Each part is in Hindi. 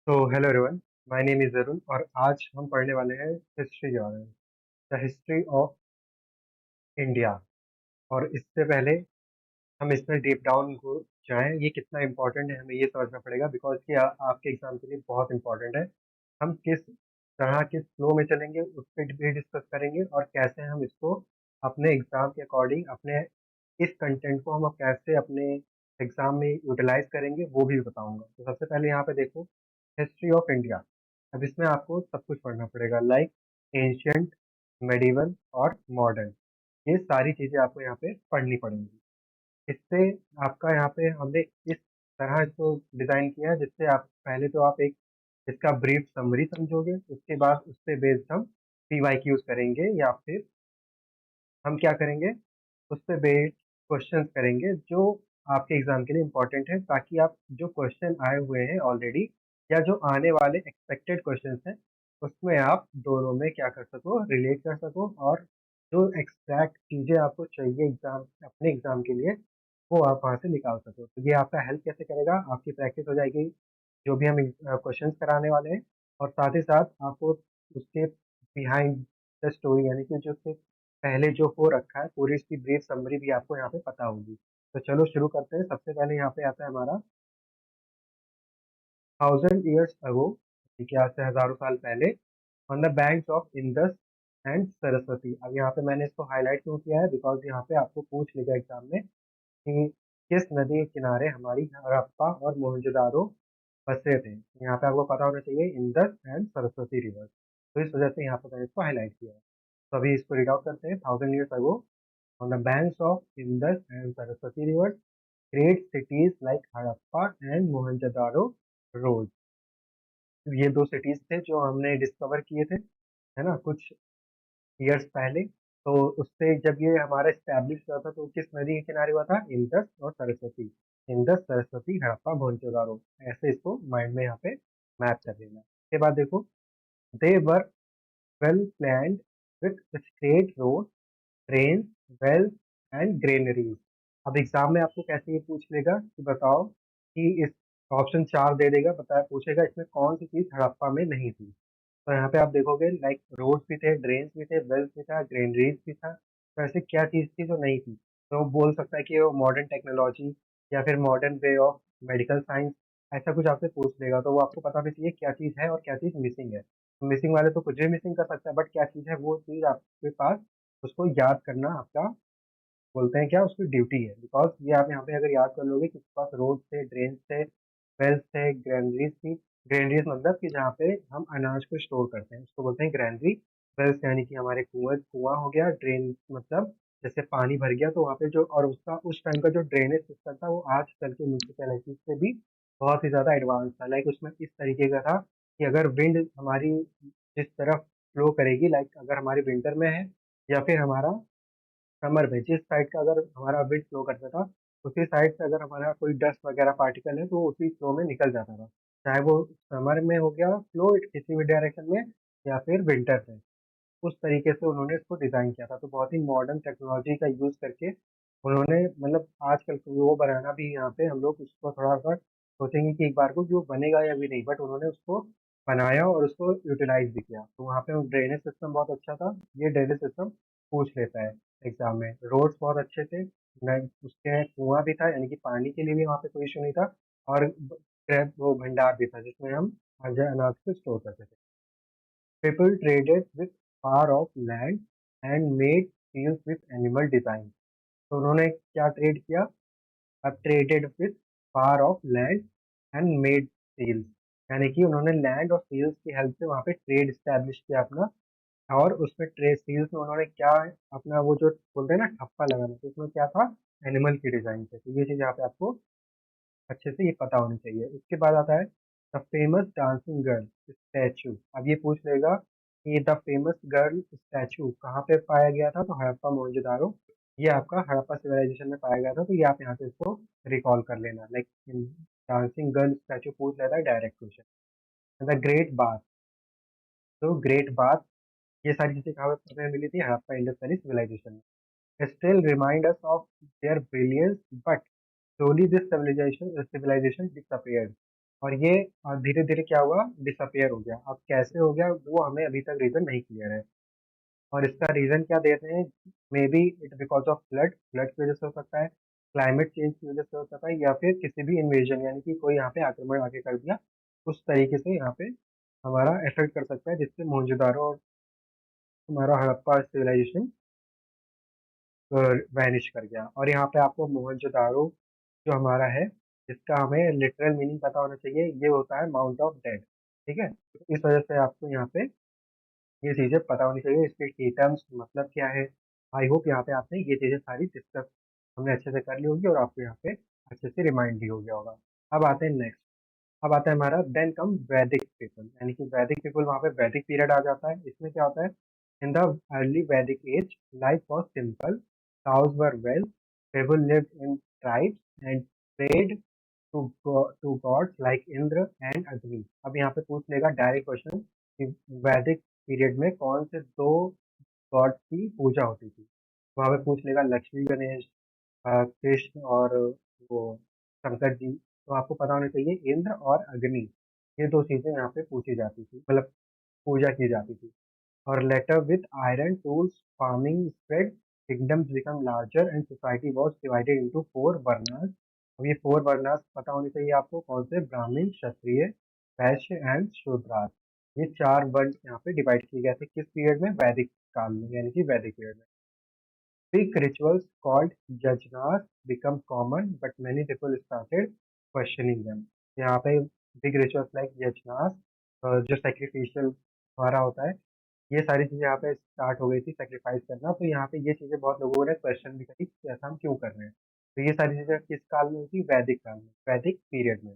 तो hello everyone, my name is Arun और आज हम पढ़ने वाले हैं हिस्ट्री के बारे में। The history of India. और इससे पहले हम इसमें डीप डाउन को जाएं, ये कितना इम्पोर्टेंट है हमें ये समझना पड़ेगा बिकॉज कि आपके एग्जाम के लिए बहुत इम्पोर्टेंट है। हम किस तरह के फ्लो में चलेंगे उस पर भी डिस्कस करेंगे और कैसे हम इसको अपने एग्जाम के अकॉर्डिंग अपने इस कंटेंट को हम अब कैसे अपने एग्जाम में यूटिलाइज करेंगे वो भी बताऊंगा। तो सबसे पहले यहाँ पे देखो, हिस्ट्री ऑफ इंडिया। अब इसमें आपको सब कुछ पढ़ना पड़ेगा, लाइक एंशियंट, मेडिवल और मॉडर्न। ये सारी चीजें आपको यहाँ पे पढ़नी पड़ेंगी। इससे आपका यहाँ पे हमने इस तरह इसको डिजाइन किया है जिससे आप पहले तो आप एक इसका ब्रीफ समरी समझोगे, उसके बाद उस पे बेस्ड हम पीवाईक्यूज करेंगे या फिर हम क्या करेंगे, उस पे बेस्ड क्वेश्चंस करेंगे जो आपके एग्जाम के लिए इम्पोर्टेंट है, ताकि आप जो क्वेश्चन आए हुए हैं ऑलरेडी या जो आने वाले एक्सपेक्टेड क्वेश्चंस हैं उसमें आप दोनों में क्या कर सको, रिलेट कर सको और जो एग्जैक्ट चीजें आपको चाहिए एग्जाम अपने एग्जाम के लिए वो आप वहां से निकाल सको। तो ये आपका हेल्प कैसे करेगा, आपकी प्रैक्टिस हो जाएगी जो भी हम क्वेश्चंस कराने वाले हैं, और साथ ही साथ आपको उसके बिहाइंड द स्टोरी यानी कि जो उसके पहले जो हो रखा है पूरी इसकी ब्रीफ समरी भी आपको यहाँ पे पता होगी। तो चलो शुरू करते हैं। सबसे पहले यहाँ पे आता है हमारा 1000 years ago, ठीक है, आज से हजारों साल पहले, on the banks of Indus and Saraswati. अब यहाँ पे मैंने इसको हाईलाइट क्यों किया है, बिकॉज यहाँ पे आपको पूछ लेगा एग्जाम में कि किस नदी के किनारे हमारी हड़प्पा और मोहनजोदारो बसे थे। यहाँ पे आपको पता होना चाहिए इंडस एंड सरस्वती रिवर, तो इस वजह से यहाँ पे मैंने इसको हाईलाइट किया है। तो अभी इसको रीड आउट करते हैं। 1000 years ago, on the banks of Indus and Saraswati rivers, great cities like Harappa and Mohenjo-daro rose। ये दो सिटीज थे जो हमने डिस्कवर किए थे, है ना, कुछ ईयर्स पहले। तो उससे जब ये हमारा स्टैब्लिश हुआ था तो किस नदी के किनारे हुआ था, इंडस और सरस्वती। इंडस, सरस्वती, हड़प्पा, मोहनजोदारो, ऐसे इसको माइंड में यहाँ पे मैप कर लेना। उसके बाद देखो, they were well planned with straight road, train, wealth and granaries. अब एग्जाम में आपको कैसे ये पूछ लेगा कि बताओ कि इस ऑप्शन चार दे देगा, बताया पूछेगा इसमें कौन सी चीज हड़प्पा में नहीं थी। तो यहाँ पे आप देखोगे लाइक रोड्स भी थे, ड्रेन्स भी थे, वेल्थ भी था, ग्रेनरीज भी था। तो ऐसे क्या चीज थी जो नहीं थी, तो वो बोल सकता है कि वो मॉडर्न टेक्नोलॉजी या फिर modern way of medical science, ऐसा कुछ आपसे पूछ लेगा। तो वो आपको पता भी चाहिए क्या चीज है और क्या चीज मिसिंग है। मिसिंग वाले तो कुछ भी मिसिंग कर सकता है, बट क्या चीज है वो चीज आपके पास, उसको याद करना आपका, बोलते हैं क्या, उसकी ड्यूटी है। बिकॉज ये आप यहाँ पे अगर याद कर लोगे कि उसके पास रोड थे, ड्रेन थे, वेल्स थे, ग्रैनरीज थी। ग्रैनरीज मतलब कि जहाँ पे हम अनाज को स्टोर करते हैं उसको बोलते हैं ग्रैनरी। वेल्स यानी कि हमारे कुआं हो गया। ड्रेन मतलब जैसे पानी भर गया तो वहाँ पे जो, और उसका उस टाइम का जो ड्रेनेज सिस्टम था वो आजकल के म्यूनिसिपैलिटी से भी बहुत ही ज्यादा एडवांस था। लाइक उसमें इस तरीके का था कि अगर विंड हमारी जिस तरफ फ्लो करेगी, लाइक अगर हमारी विंटर में है या फिर हमारा समर में, जिस साइड का अगर हमारा विंड फ्लो करता था उसी साइड से अगर हमारा कोई डस्ट वगैरह पार्टिकल है तो वो उसी फ्लो में निकल जाता था, चाहे वो समर में हो गया फ्लो किसी भी डायरेक्शन में या फिर विंटर में। उस तरीके से उन्होंने इसको डिजाइन किया था। तो बहुत ही मॉडर्न टेक्नोलॉजी का यूज करके उन्होंने, मतलब आजकल तो वो बनाना भी, यहाँ पे हम लोग उसको थोड़ा सा सोचेंगे कि एक बार को कि वो बनेगा या भी नहीं, बट उन्होंने उसको बनाया और उसको यूटिलाइज भी किया। तो वहाँ पे ड्रेनेज सिस्टम बहुत अच्छा था। ये ड्रेनेज सिस्टम पूछ लेता है एग्जाम में। रोड्स बहुत अच्छे थे, उसके कुआं भी था यानी कि पानी के लिए भी वहाँ पे कोई इशू नहीं था। और वो भंडार भी था जिसमें हम अनाज को स्टोर करते थे। People traded with far off land and made deals with animal design। तो उन्होंने क्या ट्रेड किया, अब traded with far of land and made deals, यानी कि उन्होंने लैंड और सील्स की हेल्प से वहाँ पे ट्रेड स्टैब्लिश किया अपना। और उसमें ट्रेड सील्स में उन्होंने क्या, अपना वो जो बोलते हैं ना ठप्पा लगाना, तो उसमें क्या था, एनिमल की डिजाइन थे। तो ये चीज यहाँ पे आपको अच्छे से ये पता होनी चाहिए। उसके बाद आता है the famous dancing girl statue. अब ये पूछ लेगा कि द फेमस गर्ल स्टैचू कहाँ पे पाया गया था, तो हड़प्पा मोहनजोदारो, ये आपका हड़प्पा सिविलाइजेशन में पाया गया था। तो ये आप यहाँ से इसको रिकॉल कर लेना। लाइक डांसिंग गर्ल स्टैचू पूछ लेता है direct question. The great bath, तो ग्रेट बाथ, ये सारी चीजें कहाँ पे हमें मिली थी, हड़प्पा इंडस वैली सिविलाइजेशन में। Still remind us of their brilliance, but slowly this civilization disappeared। और ये धीरे धीरे क्या हुआ, डिसअपियर हो गया। अब कैसे हो गया वो हमें अभी तक रीजन नहीं क्लियर है। और इसका रीजन क्या देते हैं, may be it because of flood, flood की वजह से हो सकता है, क्लाइमेट चेंज की वजह से हो सकता है, या फिर किसी भी इन्वेजन यानी कि कोई यहाँ पे आक्रमण आके कर दिया, उस तरीके से यहाँ पे हमारा इफेक्ट कर सकता है, जिससे मोहनजोदारो और हमारा हड़प्पा सिविलाइजेशन वैनिश कर गया। और यहाँ पे आपको मोहनजोदारो जो हमारा है, इसका हमें लिटरल मीनिंग पता होना चाहिए, ये होता है माउंट ऑफ डेड। ठीक है, तो इस वजह से आपको यहाँ पे ये चीजें पता होनी चाहिए, इसके की टर्म्स मतलब क्या है। आई होप यहाँ पे आपने ये चीजें सारी डिस्कस हमने अच्छे से कर ली होगी और आपको यहाँ पे अच्छे से रिमाइंड भी हो गया होगा। अब आते हैं नेक्स्ट। अब आता है हमारा देन कम वैदिक पीपल, यानी कि वैदिक पीपल, वहाँ पे वैदिक पीरियड आ जाता है। इसमें क्या होता है, in the early Vedic age life was simple, cows were well, people lived in tribes and prayed to gods like Indra and अग्नि। अब यहाँ पे पूछ लेगा डायरेक्ट क्वेश्चन कि वैदिक पीरियड में कौन से दो गॉड्स की पूजा होती थी। वहाँ पे पूछ लेगा लक्ष्मी गणेश, कृष्ण और वो शंकर जी। तो आपको पता होना चाहिए इंद्र और अग्नि, ये दो चीजें यहाँ पे पूछी जाती थी, मतलब पूजा की जाती थी। और later with iron tools farming spread, kingdoms become larger and society was divided into four varnas। अब ये फोर वर्नास पता होने चाहिए आपको, कौन से, ब्राह्मण, क्षत्रिय, वैश्य एंड शूद्रास। ये चार वर्ण यहाँ पे डिवाइड किए गए थे किस पीरियड में, वैदिक काल में, यानी कि वैदिक पीरियड में। Big rituals called yajnas become common, but many people started questioning them। यहाँ पे big rituals like yajnas, जो sacrificial हमारा होता है, ये सारी चीजें यहाँ पे स्टार्ट हो गई थी, सेक्रीफाइस करना। तो यहाँ पे ये चीजें बहुत लोगों ने क्वेश्चन भी करी कि ऐसा हम क्यों कर रहे हैं। तो ये सारी चीजें किस काल में हुई थी, वैदिक काल में, वैदिक पीरियड में।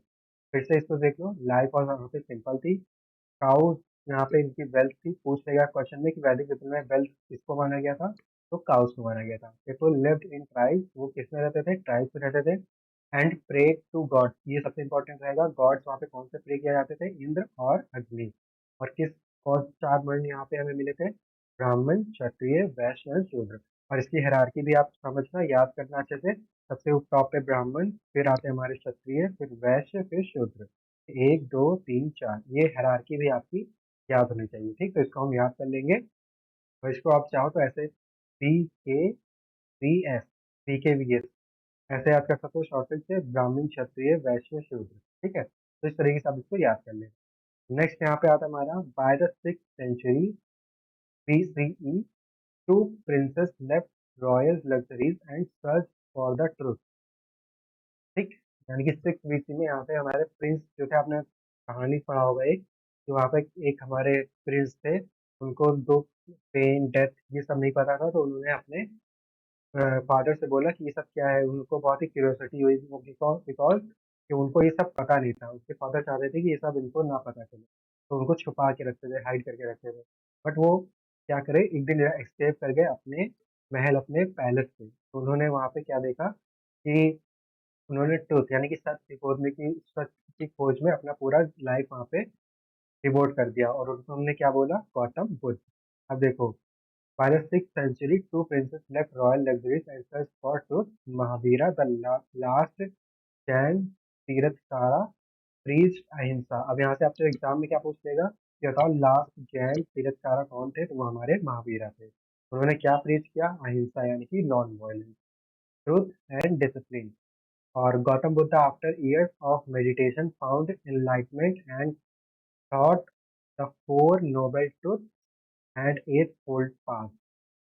फिर से इसको देख लो, लाइफ और यहाँ पे सिंपल थी, काउस यहाँ पे इनकी वेल्थ थी। पूछ लेगा क्वेश्चन में कि वैदिक युग में वेल्थ किसको माना गया था, तो काउस को माना गया था। पीपल लिव्ड इन ट्राइब्स, वो किस में रहते थे, ट्राइब्स में रहते थे। एंड प्रे टू गॉड्स, ये सबसे इंपॉर्टेंट रहेगा, गॉड्स वहाँ पे कौन से प्रे किया जाते थे, इंद्र और अग्नि। और किस, कौन चार वर्ण यहाँ पे हमें मिले थे, ब्राह्मण, क्षत्रिय, वैश्य और शूद्र। और इसकी हायरार्की भी आप समझना, याद करना अच्छे से। सबसे टॉप पे ब्राह्मण, फिर आते हैं हमारे क्षत्रिय, फिर वैश्य, फिर शूद्र। एक दो तीन चार, ये हायरार्की भी आपकी याद होनी चाहिए। ठीक, तो इसको हम याद कर लेंगे। और इसको आप चाहो तो ऐसे PKVS, PKVS ऐसे याद कर सकते हो शॉर्टेज से, ब्राह्मण, क्षत्रिय, वैश्य, शूद्र। ठीक है, तो इस तरीके से आप इसको याद कर लें। नेक्स्ट यहाँ पे आता है हमारा, by the 6th century BCE, two princes left royal luxuries and search for the truth. ठीक, यानी कि 6 BC में यहाँ पे हमारे प्रिंस जो थे, आपने कहानी पढ़ा होगा एक, कि वहाँ पे एक हमारे प्रिंस थे, उनको दो पेन डेथ ये सब नहीं पता था, तो उन्होंने अपने फादर से बोला कि ये सब क्या है। उनको बहुत ही क्यूरियोसिटी हुई, वो बिकॉज बिकॉज कि उनको ये सब पता नहीं था। उसके फादर चाहते थे कि ये सब इनको ना पता चले, तो उनको छुपा के रखते थे, हाइड करके रखते थे। बट वो क्या करे, एक दिन एस्केप कर गए अपने महल, अपने पैलेस से। तो उन्होंने वहाँ पे क्या देखा कि उन्होंने ट्रुथ यानी कि सच की खोज में अपना पूरा लाइफ वहाँ पे डिवोट कर दिया। और उन्होंने क्या बोला, गौतम बुद्ध। अब देखो, by the 6th century, two princes left royal luxuries and searched for truth. Mahavira, the last Jain तीर्थकारा, preached अहिंसा। अब यहाँ से आपसे एग्जाम में क्या पूछ लेगा कि बताओ लास्ट जैन तीर्थकारा कौन थे, तो वो हमारे महावीरा थे। उन्होंने क्या प्रीच किया, अहिंसा यानी कि non violence, truth and discipline. और Gautam Buddha after years of meditation found enlightenment and taught the four noble truth and eightfold path.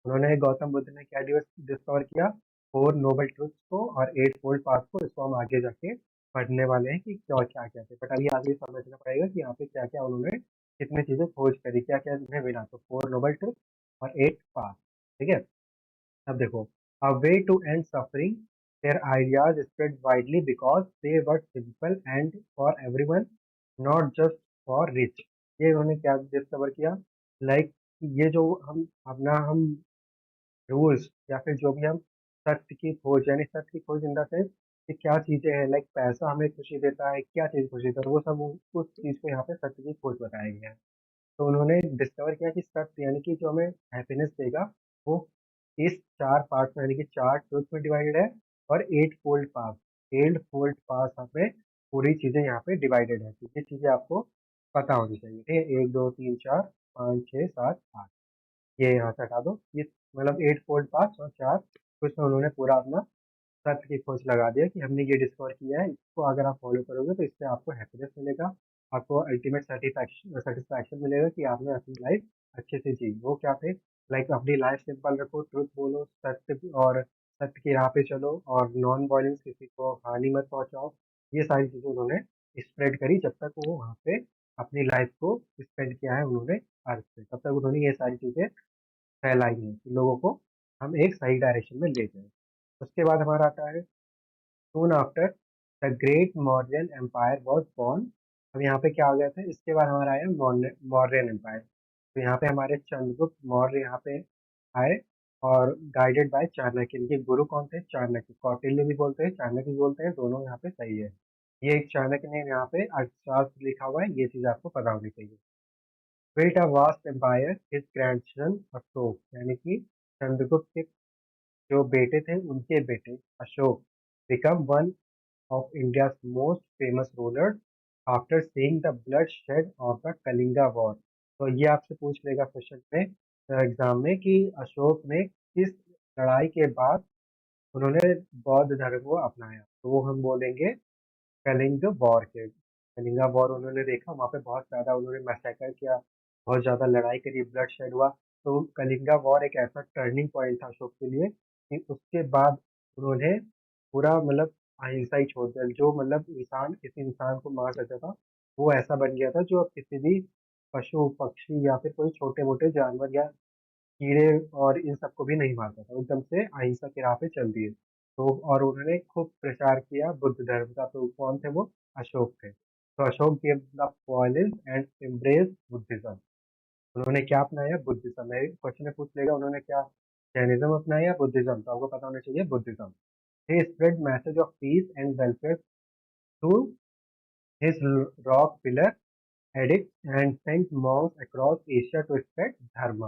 उन्होंने, गौतम बुद्ध ने क्या डिस्कवर किया, फोर नोबल ट्रुथ्स को और एट फोल्ड पाथ को। इसको हम आगे जाके पढ़ने वाले हैं कि क्या क्या क्या थे, बट अभी आगे समझना पड़ेगा कि यहाँ पे क्या क्या उन्होंने कितनी चीजें खोज करी, क्या क्या उन्हें मिला। तो फोर नोबल ट्रुथ और एट पाथ। ठीक है, अब देखो, a way to end suffering, their ideas spread widely because they were simple and for everyone, not just for rich. ये उन्होंने क्या डिस्कवर किया, लाइक ये जो हम रूल्स या फिर जो भी हम सत्य की खोज, यानी सत्य की खोज इन द सेंस कि क्या चीजें हैं, लाइक पैसा हमें खुशी देता है, क्या चीज खुशी देता है, वो सब उस चीज को यहाँ पे सत्य की खोज बताया गया है। तो उन्होंने डिस्कवर किया कि सत्य यानी कि जो हमें हैप्पीनेस देगा, वो इस चार पार्ट में यानी कि चार ट्रुथ में डिवाइडेड है। और एट फोल्ड पास, एट फोल्ड पास हमें पूरी चीजें यहाँ पे डिवाइडेड है, तो ये चीजें आपको पता होनी चाहिए। ठीक है, 1 2 3 4 5 6 7 8, ये यहाँ से हटा दो। ये मतलब 8 फोल्ड पाथ और 4, तो इसमें उन्होंने पूरा अपना सत्य की खोज लगा दिया कि हमने ये डिस्कवर किया है, इसको अगर आप फॉलो करोगे तो इससे आपको हैप्पीनेस मिलेगा, आपको अल्टीमेट सेटिस्फैक्शन सेटिस्फैक्शन मिलेगा कि आपने अपनी लाइफ अच्छे से जी। वो क्या थे, लाइक अपनी लाइफ सिंपल रखो, ट्रुथ बोलो, सत्य की राह पे चलो, और नॉन वायलेंस, किसी को हानि मत पहुंचाओ। ये सारी चीजें उन्होंने स्प्रेड करी जब तक वो वहाँ पे अपनी लाइफ को स्पेंड किया है उन्होंने अर्थ पे, तब तक उन्होंने ये सारी चीजें फैलाई हैं कि लोगों को हम एक सही डायरेक्शन में ले जाएं। उसके बाद हमारा आता है soon after the great Mauryan empire was born। अब यहाँ पे क्या हो गया था, इसके बाद हमारा आया मौर्यन एम्पायर। तो यहाँ पे हमारे चंद्रगुप्त मौर्य यहाँ पे आए, और गाइडेड बाय चाणक्य। इनके गुरु कौन थे, चाणक्य। कौटिल्य भी बोलते हैं, चाणक्य भी बोलते हैं, दोनों यहाँ पे सही है। ये एक चाणक्य ने यहाँ पे अर्थशास्त्र लिखा हुआ है, ये चीज आपको पता होनी चाहिए। Built a vast empire his grandson Ashoka, यानी कि चंद्रगुप्त के जो बेटे थे उनके बेटे Ashoka became one of India's most famous rulers after seeing the bloodshed of the Kalinga War। तो ये आपसे पूछ लेगा क्वेश्चन में, एग्जाम में, कि अशोक ने किस लड़ाई के बाद उन्होंने बौद्ध धर्म को अपनाया, तो वो हम बोलेंगे कलिंग वॉर के। कलिंगा वॉर उन्होंने देखा, वहाँ पे बहुत ज्यादा उन्होंने मैसेकर किया, बहुत ज्यादा लड़ाई करी, ब्लड शेड हुआ। तो कलिंगा वॉर एक ऐसा टर्निंग पॉइंट था अशोक के लिए कि उसके बाद उन्होंने पूरा मतलब अहिंसा ही छोड़ दिया। जो मतलब इंसान किसी इंसान को मार सकता था, वो ऐसा बन गया था जो अब किसी भी पशु पक्षी या फिर कोई छोटे मोटे जानवर या कीड़े और इन सबको भी नहीं मारता था, एकदम से अहिंसा की राह पे चल दिए। तो और उन्होंने खूब प्रचार किया बुद्ध धर्म का। तो कौन थे वो, अशोक थे। तो Ashok give the violence and embrace Buddhism. उन्होंने क्या अपनाया, बुद्धिज्म। मैं क्वेश्चन में पूछ लेगा उन्होंने क्या जैनिज्म अपनाया या बुद्धिज्म, तो आपको पता होना चाहिए Buddhism. He spread message of peace and welfare through his rock pillar edict and sent monks across Asia to spread dharma.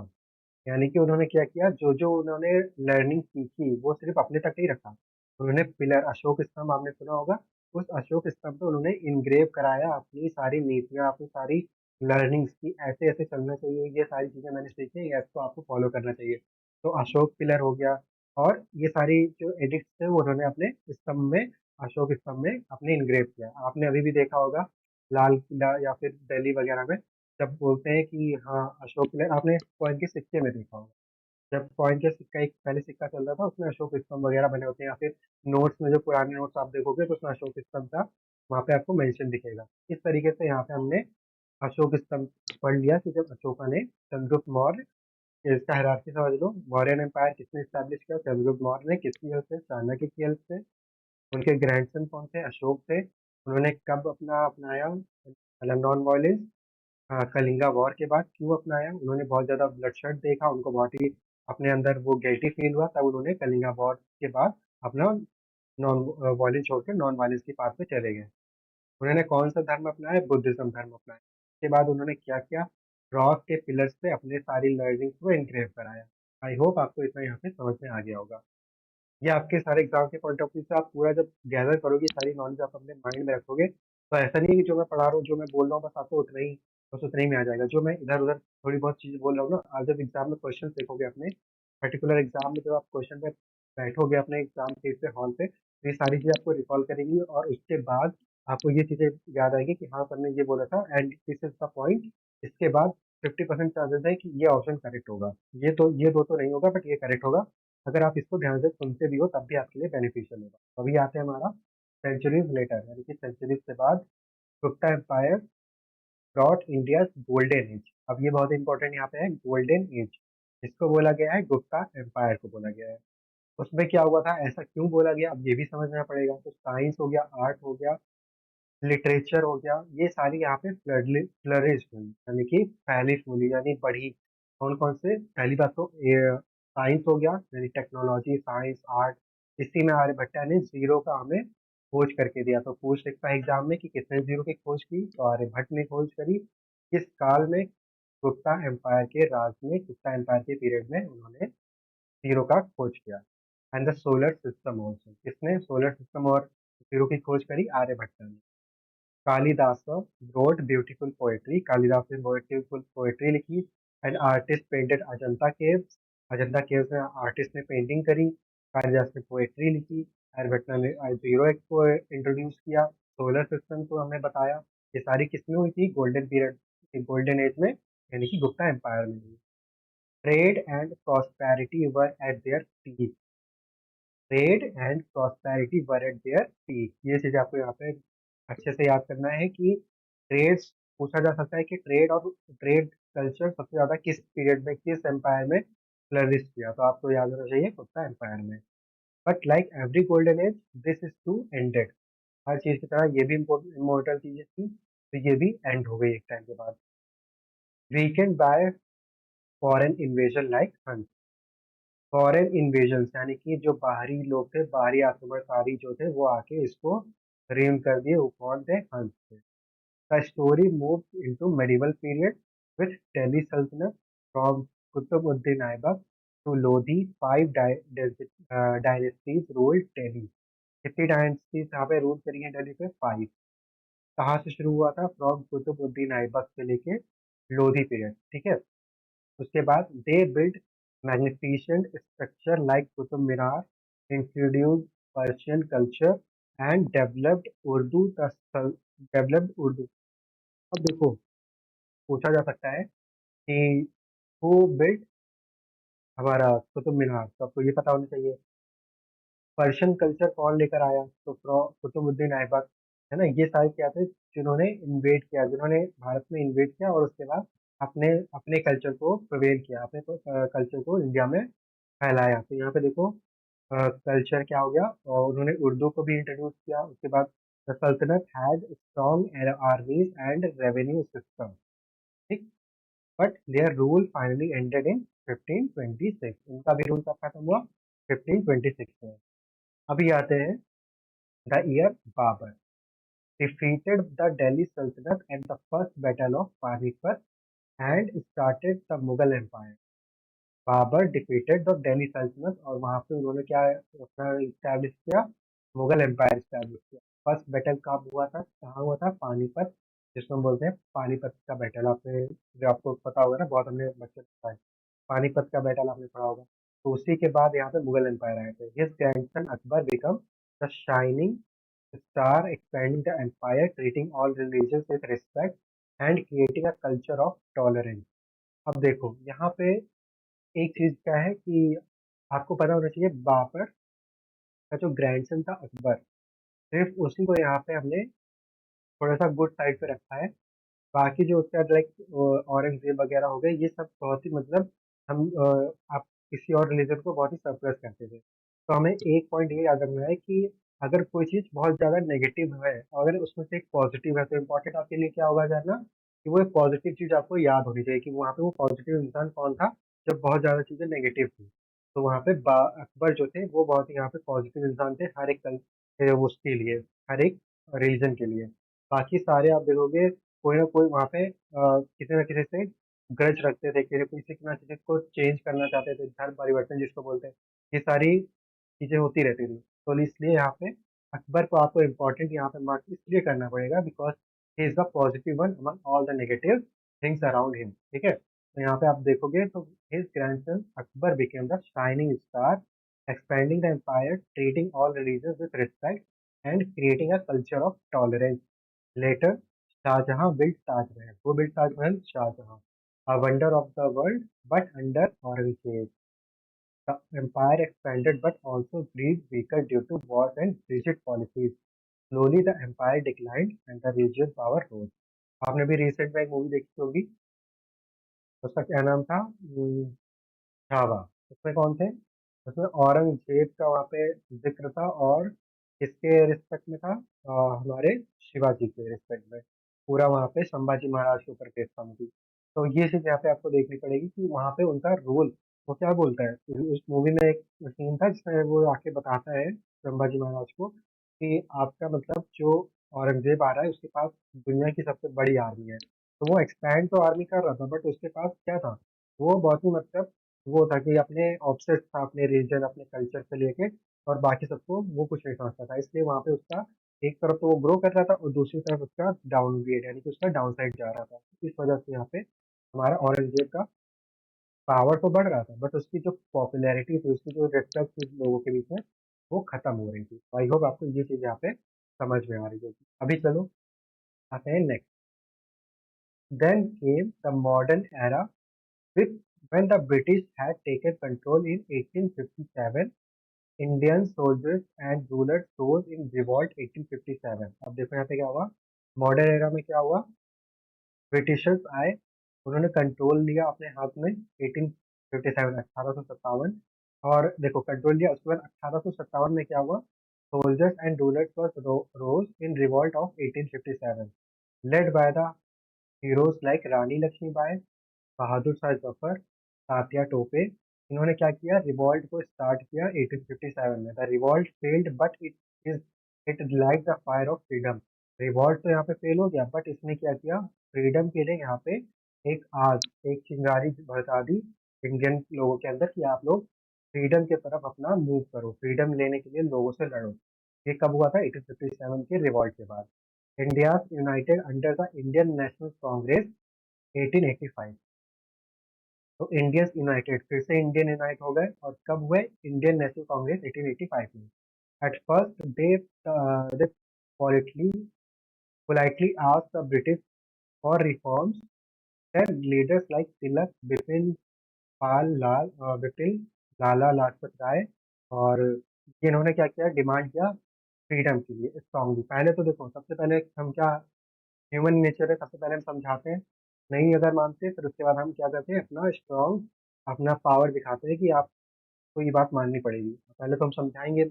यानी कि उन्होंने क्या किया, जो जो उन्होंने लर्निंग सीखी वो सिर्फ अपने तक ही रखा। उन्होंने पिलर, अशोक स्तंभ आपने सुना होगा, उस अशोक स्तंभ पे उन्होंने इनग्रेव कराया अपनी सारी नीतियां, अपनी सारी लर्निंग्स की, ऐसे ऐसे चलना चाहिए, ये सारी चीजें मैंने सीखी हैं, इसको आपको फॉलो करना चाहिए। तो अशोक पिलर हो गया, और ये सारी जो एडिक्ट्स थे वो उन्होंने अपने स्तंभ में, अशोक स्तंभ में अपने इनग्रेव किया। आपने अभी भी देखा होगा लाल किला या फिर दिल्ली वगैरह में, जब बोलते हैं कि हाँ अशोक पिलर, आपने कॉइन के सिक्के में देखा होगा, जब कॉइन के सिक्का, एक पहले सिक्का चल रहा था उसमें अशोक स्तंभ वगैरह बने होते हैं, या फिर नोट्स में जो पुराने नोट्स आप देखोगे तो उसमें अशोक स्तंभ का वहाँ पे आपको मेंशन दिखेगा। इस तरीके से यहाँ पे हमने अशोक स्तंभ पढ़ लिया कि जब अशोका ने, चंद्रगुप्त मौर्य, इसका हायरार्की समझ लो, मौर्यन एम्पायर किसने स्टैब्लिश किया, चंद्रगुप्त मौर्य ने। किसकी हेल्प से, चाणक्य की हेल्प से। उनके ग्रैंडसन कौन थे, अशोक थे। उन्होंने कब अपना अपनाया मतलब नॉन वायलेंस, हाँ, कलिंगा वॉर के बाद। क्यों अपनाया, उन्होंने बहुत ज्यादा ब्लडशेड देखा, उनको बहुत ही अपने अंदर वो गिल्टी फील हुआ, तब उन्होंने कलिंगा वॉर के बाद अपना नॉन वायलेंस छोड़कर नॉन वायलेंस की पाथ पे चले गए। उन्होंने कौन सा धर्म अपनाया, बुद्धिज्म धर्म अपनाया। उसके बाद उन्होंने क्या किया, रॉक के पिलर्स पे अपने सारी लर्निंग्स को एनग्रेव कराया। आई होप आपको इतना यहाँ पे समझ में आ गया होगा। ये आपके सारे एग्जाम के पॉइंट ऑफ व्यू से आप पूरा जब गैदर करोगे, सारी नॉलेज आप अपने माइंड में रखोगे, तो ऐसा नहीं है कि जो मैं पढ़ा रहा हूँ, जो मैं बोल रहा हूँ, बस आपको उतना ही, बस उतना ही में आ जाएगा। जो मैं इधर उधर थोड़ी बहुत चीज़ बोल रहा हूँ ना, आप जब एग्जाम में क्वेश्चन देखोगे अपने पर्टिकुलर एग्जाम में, जब आप क्वेश्चन पे बैठोगे अपने एग्जाम सीट पे, हॉल पे, तो ये सारी चीज़ें आपको रिकॉल करेंगी, और उसके बाद आपको ये चीज़ें याद आएगी कि हाँ सर ने ये बोला था and this is the point. इसके बाद 50% चांसेस है कि ये ऑप्शन करेक्ट होगा, ये दो तो नहीं होगा, बट ये करेक्ट होगा। अगर आप इसको ध्यान से सुनते भी हो तब भी आपके लिए बेनिफिशियल होगा। तो अभी आते हैं हमारा सेंचुरीज लेटर, यानी कि सेंचुरीज के बाद Gupta empire brought India golden age. अब ये बहुत इंपॉर्टेंट यहाँ पे है, गोल्डन एज इसको बोला गया है, गुप्ता एम्पायर को बोला गया है। उसमें क्या हुआ था, ऐसा क्यों बोला गया, अब ये भी समझना पड़ेगा। तो साइंस हो गया, आर्ट हो गया, लिटरेचर हो गया, ये सारी यहाँ पे फ्लरिश हुई, यानी कि फैली फूली, यानी बढ़ी। कौन कौन से, पहली बात तो साइंस हो गया, यानी टेक्नोलॉजी, साइंस, आर्ट। इसी में आर्यभट्टा ने जीरो का हमें खोज करके दिया। तो पूछ सकता है एग्जाम में कि किसने जीरो की खोज की, तो आर्यभट्ट ने खोज करी। किस काल में, गुप्ता एम्पायर के राज में, गुप्ता एम्पायर के पीरियड में उन्होंने जीरो का खोज किया। And the solar system also, किसने सोलर सिस्टम और जीरो की खोज करी, आर्यभट्ट ने। Kalidas wrote beautiful poetry. Kalidas ने beautiful poetry लिखी. An artist painted Ajanta caves. Ajanta caves में आर्टिस्ट ने पेंटिंग करी. कालिदास ने पोएट्री लिखी. आर्यभट्ट ने जीरो एक को इंट्रोड्यूस किया. सोलर सिस्टम को हमने बताया. ये सारी किसमें हुई थी? गोल्डन पीरियड, गोल्डन एज में, यानी कि गुप्ता एम्पायर में हुई. Trade and prosperity were at there peak. Trade and prosperity were at there peak. ये चीज आपको यहाँ पे अच्छे से याद करना है कि ट्रेड, पूछा जा सकता है कि ट्रेड कल्चर सबसे ज्यादा किस पीरियड में, किस एम्पायर में फ्लरिश किया. तो आपको याद होना चाहिए गुप्ता एम्पायर में. But like every golden age, this is too ended. हर चीज की तरह ये भी इमोर्टल चीजें थी, तो ये भी एंड हो गई एक टाइम के बाद. Weekend bye foreign invasion like हंस. फॉरेन इन्वेजन यानी कि जो बाहरी लोग थे, बाहरी आक्रमणकारी जो थे, वो आके इसको रेम कर दिए. वो कौन थे? हंस थे. The story move into medieval period with Delhi Sultanate from Qutbuddin Aibak to Lodhi. Five dynasties ruled Delhi. कितनी डायनेस्टीज यहाँ पे रूल करी है दिल्ली पे? 5. कहाँ से शुरू हुआ था? फ्रॉम कुतुबुद्दीन ऐबक से लेके लोधी पीरियड. ठीक है. उसके बाद they build magnificent structure like Qutub Minar, introduce Persian culture and developed Urdu. अब देखो, पूछा जा सकता है कि हु बिल्ड हमारा कुतुब मीनार, तो आपको ये पता होना चाहिए. पर्शियन कल्चर कौन लेकर आया? तो कुतुबुद्दीन ऐबक, है ना. ये सारे क्या थे? जिन्होंने इन्वेड किया, जिन्होंने भारत में इन्वेड किया और उसके बाद अपने अपने कल्चर को प्रवेल किया, अपने कल्चर को इंडिया में फैलाया. तो यहाँ पे देखो, कल्चर क्या हो गया, और उन्होंने उर्दू को भी इंट्रोड्यूस किया. उसके बाद the sultanate had strong armies and revenue system. ठीक. But their rule finally ended in 1526. उनका भी रूल कब खत्म हुआ? 1526 में. अभी आते हैं the year Babur defeated the Delhi Sultanate at the first battle of Panipat and started the Mughal Empire. Babur defeated the Delhi Sultanate, और वहां पे उन्होंने क्या अपना इस्टेब्लिश किया? मुगल एम्पायर इस्टेब्लिश किया. फर्स्ट बैटल कब हुआ था? कहाँ हुआ था? पानीपत, जिसको हम बोलते हैं पानीपत का बैटल. आपने, जो आपको पता होगा ना, बहुत हमने बच्चे में पढ़ा है. पानीपत का बैटल आपने पढ़ा होगा. तो उसी के बाद यहाँ पे मुगल एम्पायर आए थे. His grandson Akbar become the shining star, expanding the empire, treating all religions with respect and creating a culture of tolerance. अब देखो यहाँ पे एक चीज क्या है कि आपको पता होना चाहिए, बाबर का जो ग्रैंडसन था अकबर, सिर्फ उसी को यहाँ पे हमने थोड़ा सा गुड साइड पे रखा है. बाकी जो उसका लाइक औरंगजेब वगैरह हो गए, ये सब बहुत ही मतलब, हम आप किसी और रिलीजन को बहुत ही सरप्लस करते थे. तो हमें एक पॉइंट ये याद रखना है कि अगर कोई चीज बहुत ज्यादा नेगेटिव है, अगर उसमें से एक पॉजिटिव है, तो इम्पोर्टेंट आपके लिए क्या होगा जानना, कि वो एक पॉजिटिव चीज आपको याद होनी चाहिए कि वहाँ पे वो पॉजिटिव इंसान कौन था जब बहुत ज्यादा चीजें नेगेटिव थी. तो वहाँ पे अकबर जो थे, वो बहुत ही यहाँ पे पॉजिटिव इंसान थे, हर एक उसके लिए, हर एक रिलीजन के लिए. बाकी सारे आप देखोगे, कोई ना कोई वहाँ पे किसी न किसी से ग्रज रखते थे, किसी ना किसी को चेंज करना चाहते थे, धर्म परिवर्तन जिसको बोलते हैं. ये सारी चीजें होती रहती थी. तो इसलिए यहाँ पे अकबर को आपको इम्पोर्टेंट यहाँ पे मार्क इसलिए करना पड़ेगा, because he is the positive one among all the negative things around him. ठीक है. तो यहाँ पे आप देखोगे तो his grandson Akbar became the shining star, expanding the empire, treating all religion with respect and creating a culture of tolerance. Later, Shahjahan built Taj Mahal. Who built Taj Mahal? Shahjahan. A wonder of the world, but under Aurangzeb. The empire expanded but also grew weaker due to wars and rigid policies. Slowly, the empire declined and the regional power rose. आपने भी रिसेंट में एक मूवी देखी होगी, उसका क्या नाम था? छावा. उसमें कौन थे? उसमें औरंगजेब का वहाँ पे जिक्र था, और किसके रिस्पेक्ट में था? हमारे शिवाजी के रिस्पेक्ट में. पूरा वहाँ पे संभाजी महाराज के ऊपर केस था मूवी. तो ये चीज यहाँ पे आपको देखनी पड़ेगी कि वहाँ पे उनका रोल, वो क्या बोलता है. उस मूवी में एक सीन था जिसमें वो आके बताता है संभाजी महाराज को कि आपका मतलब जो औरंगजेब आ रहा है, उसके पास दुनिया की सबसे बड़ी आर्मी है. तो वो एक्सपैंड तो आर्मी कर रहा था, बट उसके पास क्या था? वो बहुत ही मतलब, वो था कि अपने ऑब्सेस था अपने रीजन, अपने कल्चर से लेके, और बाकी सबको वो कुछ नहीं समझता था. इसलिए वहां पे उसका एक तरफ तो वो ग्रो कर रहा था और दूसरी तरफ उसका डाउनग्रेड यानी कि उसका डाउन साइड जा रहा था। इस वजह से यहाँ पे हमारा औरंगजेब का पावर तो बढ़ रहा था बट उसकी जो पॉपुलैरिटी थी, उसकी जो रिस्पेक्ट थी लोगों के बीच में, वो खत्म हो रही थी। आई होप आपको ये चीज यहाँ पे समझ में आ रही होगी। अभी चलो आते हैं next. Then came the modern era with when the British had taken control in 1857, Indian soldiers and rulers rose in revolt 1857। अब देखो यहाँ पे क्या हुआ, मॉडर्न एरा में क्या हुआ, ब्रिटिशर्स आए, उन्होंने कंट्रोल लिया अपने हाथ में 1857 1857। और देखो कंट्रोल लिया, उसके बाद 1857 में क्या हुआ, soldiers and rulers rose in revolt of 1857 led by the heroes like Rani Laxmibai, Bahadur Shah Zafar, Tatya Tope. इन्होंने क्या किया, रिवॉल्ट को स्टार्ट किया 1857 में। The revolt failed but is it like the fire of freedom. Revolt तो यहाँ पे फेल हो गया बट इसने क्या किया, फ्रीडम के लिए यहाँ पे एक आग, एक चिंगारी भड़का दी इंडियन लोगों के अंदर कि आप लोग फ्रीडम की तरफ अपना मूव करो, फ्रीडम लेने के लिए लोगों से लड़ो। ये कब हुआ था, 1857 के रिवॉल्ट के बाद। India United under the Indian National Congress 1885। तो इंडियंस यूनाइटेड, फिर से इंडियन यूनाइट हो गए, और कब हुए, इंडियन नेशनल कांग्रेस 1885 में। At first they politely politely asked the British for reforms। Then leaders like Tilak, Bipin Lala Lajpat Rai, और इन्होंने क्या किया, डिमांड किया फ्रीडम के लिए स्ट्रांगली। पहले तो देखो, सबसे पहले हम क्या, ह्यूमन नेचर है, सबसे पहले हम समझाते हैं, नहीं अगर मानते फिर उसके बाद हम क्या करते हैं, अपना स्ट्रांग, अपना पावर दिखाते हैं कि आपको ये बात माननी पड़ेगी। पहले तो हम समझाएंगे,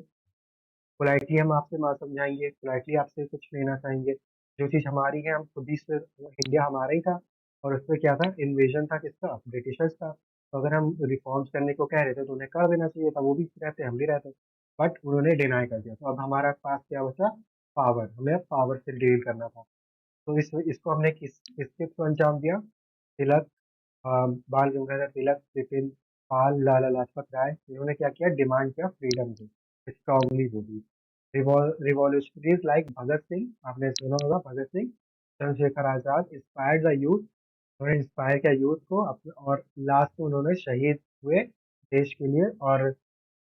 पोलाइटली हम आपसे समझाएंगे, पोलाइटली आपसे कुछ लेना चाहेंगे, जो चीज़ हमारी है हम खुद ही से, इंडिया हमारा ही था और उसमें क्या था, इन्वेजन था किसका, ब्रिटिशर्स का। तो अगर हम रिफॉर्म्स करने को कह रहे थे तो उन्हें कर देना चाहिए था, वो भी रहते हम भी रहते, बट उन्होंने डिनाई कर दिया। तो अब हमारे पास क्या बचा, पावर, हमें अब पावर से डील करना था। तो इसको हमने किसके थ्रू अंजाम दिया, तिलक, बाल गंगाधर तिलक, बिपिन पाल, लाला लाजपत राय, इन्होंने क्या किया, डिमांड किया फ्रीडम की, स्ट्रांगली बोली। रिवॉल्यूशनरीज लाइक भगत सिंह, आपने सुना होगा Bhagat Singh, Chandrashekhar Azad inspired the youth, उन्होंने इंस्पायर किया यूथ को अपने, और लास्ट में उन्होंने शहीद हुए देश के लिए। और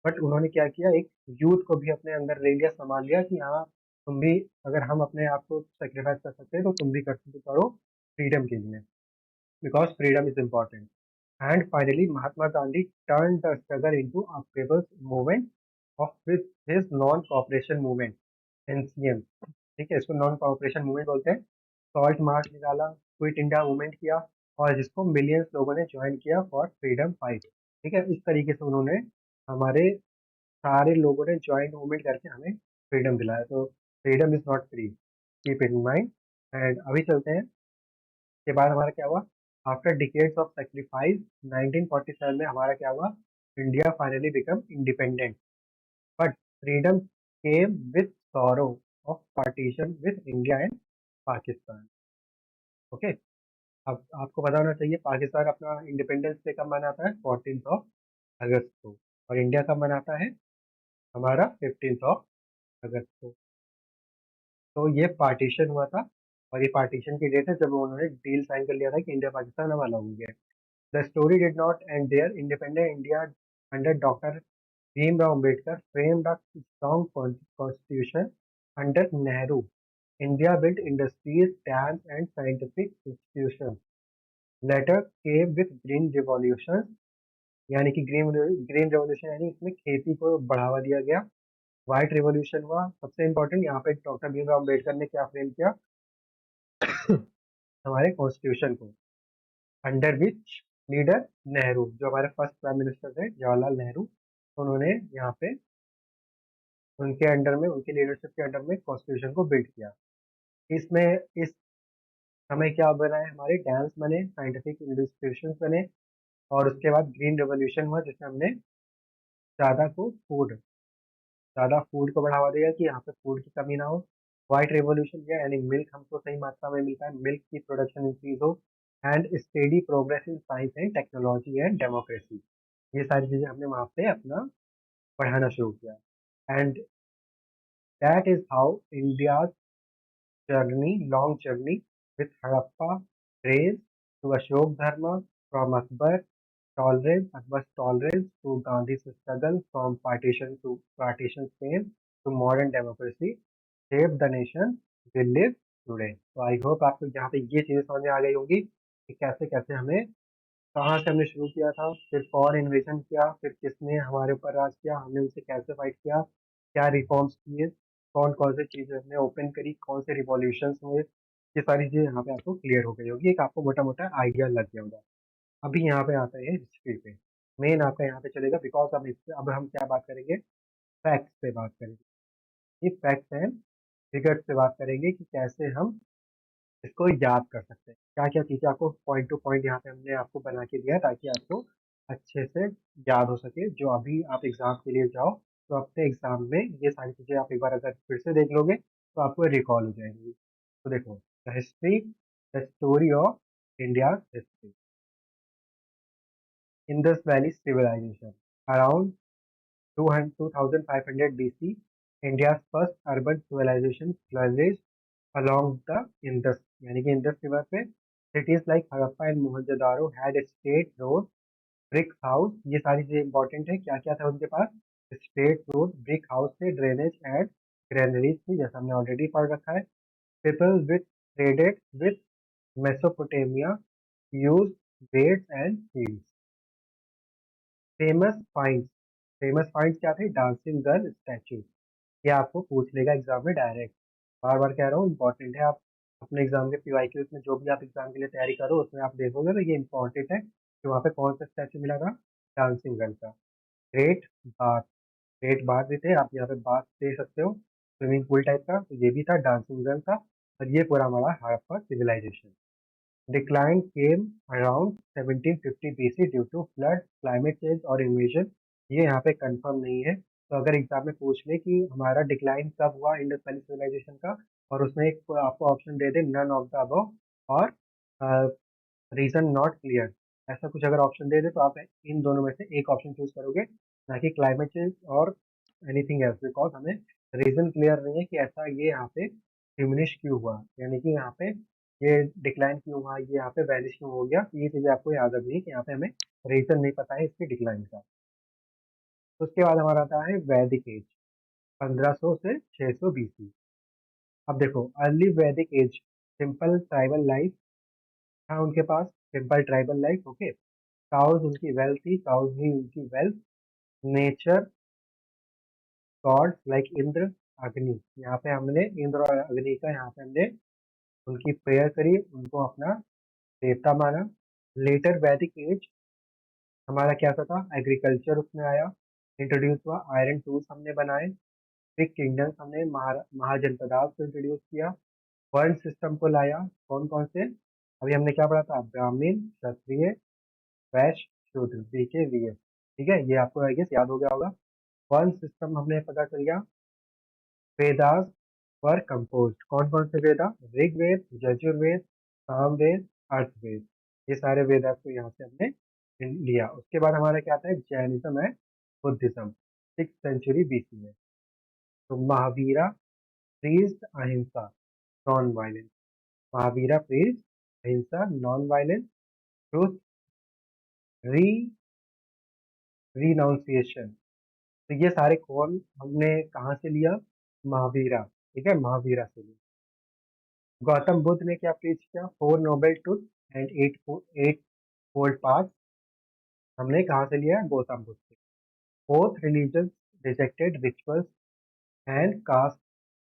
बट उन्होंने क्या किया, एक यूथ को भी अपने अंदर ले लिया, संभाल लिया कि हाँ तुम भी, अगर हम अपने आप को सेक्रीफाइस कर सकते हैं तो तुम भी कर सकते करो फ्रीडम के लिए, because freedom is important. And finally Mahatma Gandhi turn the struggle into a people's movement of with his non cooperation movement, NCM. ठीक है, इसको नॉन कॉपरेशन मूवमेंट बोलते हैं। सॉल्ट मार्च निकाला, क्विट इंडिया मूवमेंट किया, और जिसको मिलियंस लोगों ने ज्वाइन किया फॉर फ्रीडम फाइट। ठीक है, इस तरीके से उन्होंने, हमारे सारे लोगों ने ज्वाइंट मूवमेंट करके हमें फ्रीडम दिलाया। तो freedom is not free, keep in mind. And अभी चलते हैं, के बाद हमारा क्या हुआ, आफ्टर डिकेड्स ऑफ सेक्रीफाइस 1947 में हमारा क्या हुआ, India finally become independent. But freedom came with sorrow of partition with India and Pakistan. Okay, अब आपको पता होना चाहिए पाकिस्तान अपना इंडिपेंडेंस डे कब मनाता है, 14 अगस्त को, और इंडिया कब मनाता है हमारा, 15 अगस्त को। तो ये पार्टीशन हुआ था, और ये पार्टीशन की डेट है जब उन्होंने डील साइन कर लिया था कि इंडिया पाकिस्तान अब अलग हो गया। The story did not end there, independent India under doctor Bhimrao Ambedkar framed a strong constitution under Nehru. India built industries, dams, and scientific institutions. Later came with green revolution, यानी कि ग्रीन रेवोल्यूशन, यानी इसमें खेती को बढ़ावा दिया गया। व्हाइट रिवॉल्यूशन हुआ, सबसे इंपॉर्टेंट यहाँ पे डॉक्टर भीमराव अम्बेडकर ने क्या फ्रेम किया, हमारे कॉन्स्टिट्यूशन को, अंडर विच लीडर नेहरू, जो हमारे फर्स्ट प्राइम मिनिस्टर थे जवाहरलाल नेहरू, उन्होंने यहाँ पे उनके अंडर में, उनकी लीडरशिप के अंडर में कॉन्स्टिट्यूशन को बिल्ड किया। इसमें इस समय क्या बना है, हमारे डैम्स बने, साइंटिफिक इंस्टीट्यूशन बने, और उसके बाद ग्रीन रेवोल्यूशन हुआ जिसमें हमने ज़्यादा को फूड ज़्यादा फूड को बढ़ावा दिया कि यहाँ पे फूड की कमी ना हो। व्हाइट रेवोल्यूशन किया, यानी मिल्क हमको सही मात्रा में मिलता है, मिल्क की प्रोडक्शन इंक्रीज हो। And steady progress in science and technology and democracy, ये सारी चीज़ें हमने वहाँ पे अपना बढ़ाना शुरू किया। And that is how India long journey with Harappa traced to Ashok Dharma, from Akbar's tolerance to Gandhi's struggle from partition Spain to modern democracy, shaped the nation we live today. तो आई होप आपको यहाँ पे ये चीजें समझ में आ गई होंगी कि कैसे कैसे हमें कहाँ से हमने शुरू किया था, फिर कौन इन्वेजन किया, फिर किसने हमारे ऊपर राज किया, हमने उसे कैसे फाइट किया, क्या रिफॉर्म्स किए, कौन कौन से चीजें हमने ओपन करी, कौन से रिवॉल्यूशंस हुए, ये सारी चीजें यहाँ पे आपको क्लियर हो गई होगी, एक आपको मोटा मोटा आइडिया लग गया होगा। अभी यहाँ पे आता है हिस्ट्री पे, मेन आपका यहाँ पे चलेगा, बिकॉज अब हम क्या बात करेंगे, फैक्ट्स पे बात करेंगे। ये फैक्ट्स एंड फिगर्स पे बात करेंगे कि कैसे हम इसको याद कर सकते हैं, क्या क्या चीजें आपको पॉइंट टू पॉइंट यहाँ पे हमने आपको बना के दिया है ताकि आपको अच्छे से याद हो सके। जो अभी आप एग्जाम के लिए जाओ तो अपने एग्जाम में ये सारी चीजें आप एक बार अगर फिर से देख लोगे तो आपको रिकॉल हो जाएंगी। तो देखो, the history, the story of India history. Indus Valley civilization around 2500 BC, India's first urban civilization flourished along the Indus, यानी कि इंडस रिवर पे cities like Harappa and Mohenjodaro had state road, brick house, ये सारी चीजें इंपॉर्टेंट है, क्या क्या था उनके पास, स्टेट रोड, ब्रिक हाउस थे, ड्रेनेज एंड ग्रेनरीज थी, जैसा हमने ऑलरेडी पढ़ रखा है। People with traded with Mesopotamia, use beds and fields. Famous finds, famous finds क्या थे, डांसिंग गर्ल स्टैचू, ये आपको पूछ लेगा एग्जाम में डायरेक्ट, बार बार कह रहा हूँ इंपॉर्टेंट है। आप अपने एग्जाम के पीवाईक्यूज में जो भी आप एग्जाम के लिए तैयारी करो उसमें आप देखोगे तो ये इंपॉर्टेंट है कि वहाँ पे कौन सा स्टैचू मिला था, डांसिंग गर्ल का। ग्रेट बाथ, ग्रेट बाथ भी थे, आप यहाँ पे बाथ देख सकते हो, स्विमिंग पूल टाइप का, तो ये भी था, डांसिंग गर्ल था। और ये पूरा हमारा Harappa civilization. Decline came around 1750 BC due to flood, climate change और invasion, ये यहाँ पे कंफर्म नहीं है। तो अगर एग्जाम में पूछ ले कि हमारा डिक्लाइन कब हुआ इंडस वैली सिविलाइजेशन का, और उसमें एक आपको ऑप्शन दे दे नन ऑफ द अबव और रीजन नॉट क्लियर, ऐसा कुछ अगर ऑप्शन दे दे तो आप इन दोनों में से एक ऑप्शन चूज करोगे, ना कि क्लाइमेट चेंज और एनीथिंग एल्स, बिकॉज हमें रीजन क्लियर नहीं है कि ऐसा ये यहाँ पे डिमिनिश क्यों हुआ, यानी कि यहाँ पे ये डिक्लाइन क्यों हुआ, ये यहाँ पे वैनिश क्यों हो गया, ये चीजें आपको याद रखनी है कि यहाँ पे हमें रीजन नहीं पता है इसके डिक्लाइन का। उसके बाद हमारा आता है वैदिक एज, 1500 से 600 BC। अब देखो, early Vedic as, simple tribal life था उनके पास, simple tribal life, okay. Cows उनकी वेल्थ थी, काउज ही उनकी wealth. Nature, gods like Indra, Agni, यहाँ पे हमने इंद्र और अग्नि का यहाँ पे हमने उनकी प्रेयर करी, उनको अपना देवता माना। लेटर वैदिक एज हमारा क्या था, एग्रीकल्चर उसमें आया, इंट्रोड्यूस हुआ, आयरन टूल्स हमने बनाए, बिग किंगडम्स हमने महाजनपदास को इंट्रोड्यूस किया, वर्ण सिस्टम को लाया। कौन कौन से, अभी हमने क्या पढ़ा था, ब्राह्मण, क्षत्रिय, वैश्य, शूद्र, BK, VS, ठीक है, ये आपको आई गेस याद हो गया होगा। वर्ण सिस्टम हमने पता कर लिया। वेदास वर कंपोज्ड, कौन कौन से वेदा, ऋग्वेद, यजुर्वेद, सामवेद, अर्थवेद, ये सारे वेदास को यहाँ से हमने लिया। उसके बाद हमारा क्या आता है, जैनिज्म है, बुद्धिज्म, 6th century BC में। तो महावीरा प्रीज्ड अहिंसा, नॉन वायलेंस, महावीरा प्रीज्ड अहिंसा, नॉन वायलेंस, ट्रुथ, री रिनाउंसिएशन। तो ये सारे कौन हमने कहाँ से लिया, महावीरा, ठीक है, महावीरा से लिया। गौतम बुद्ध ने क्या प्रीच किया, 4 noble truth and 8 fold path, हमने कहाँ से लिया, गौतम बुद्ध से। Both religion rejected rituals and caste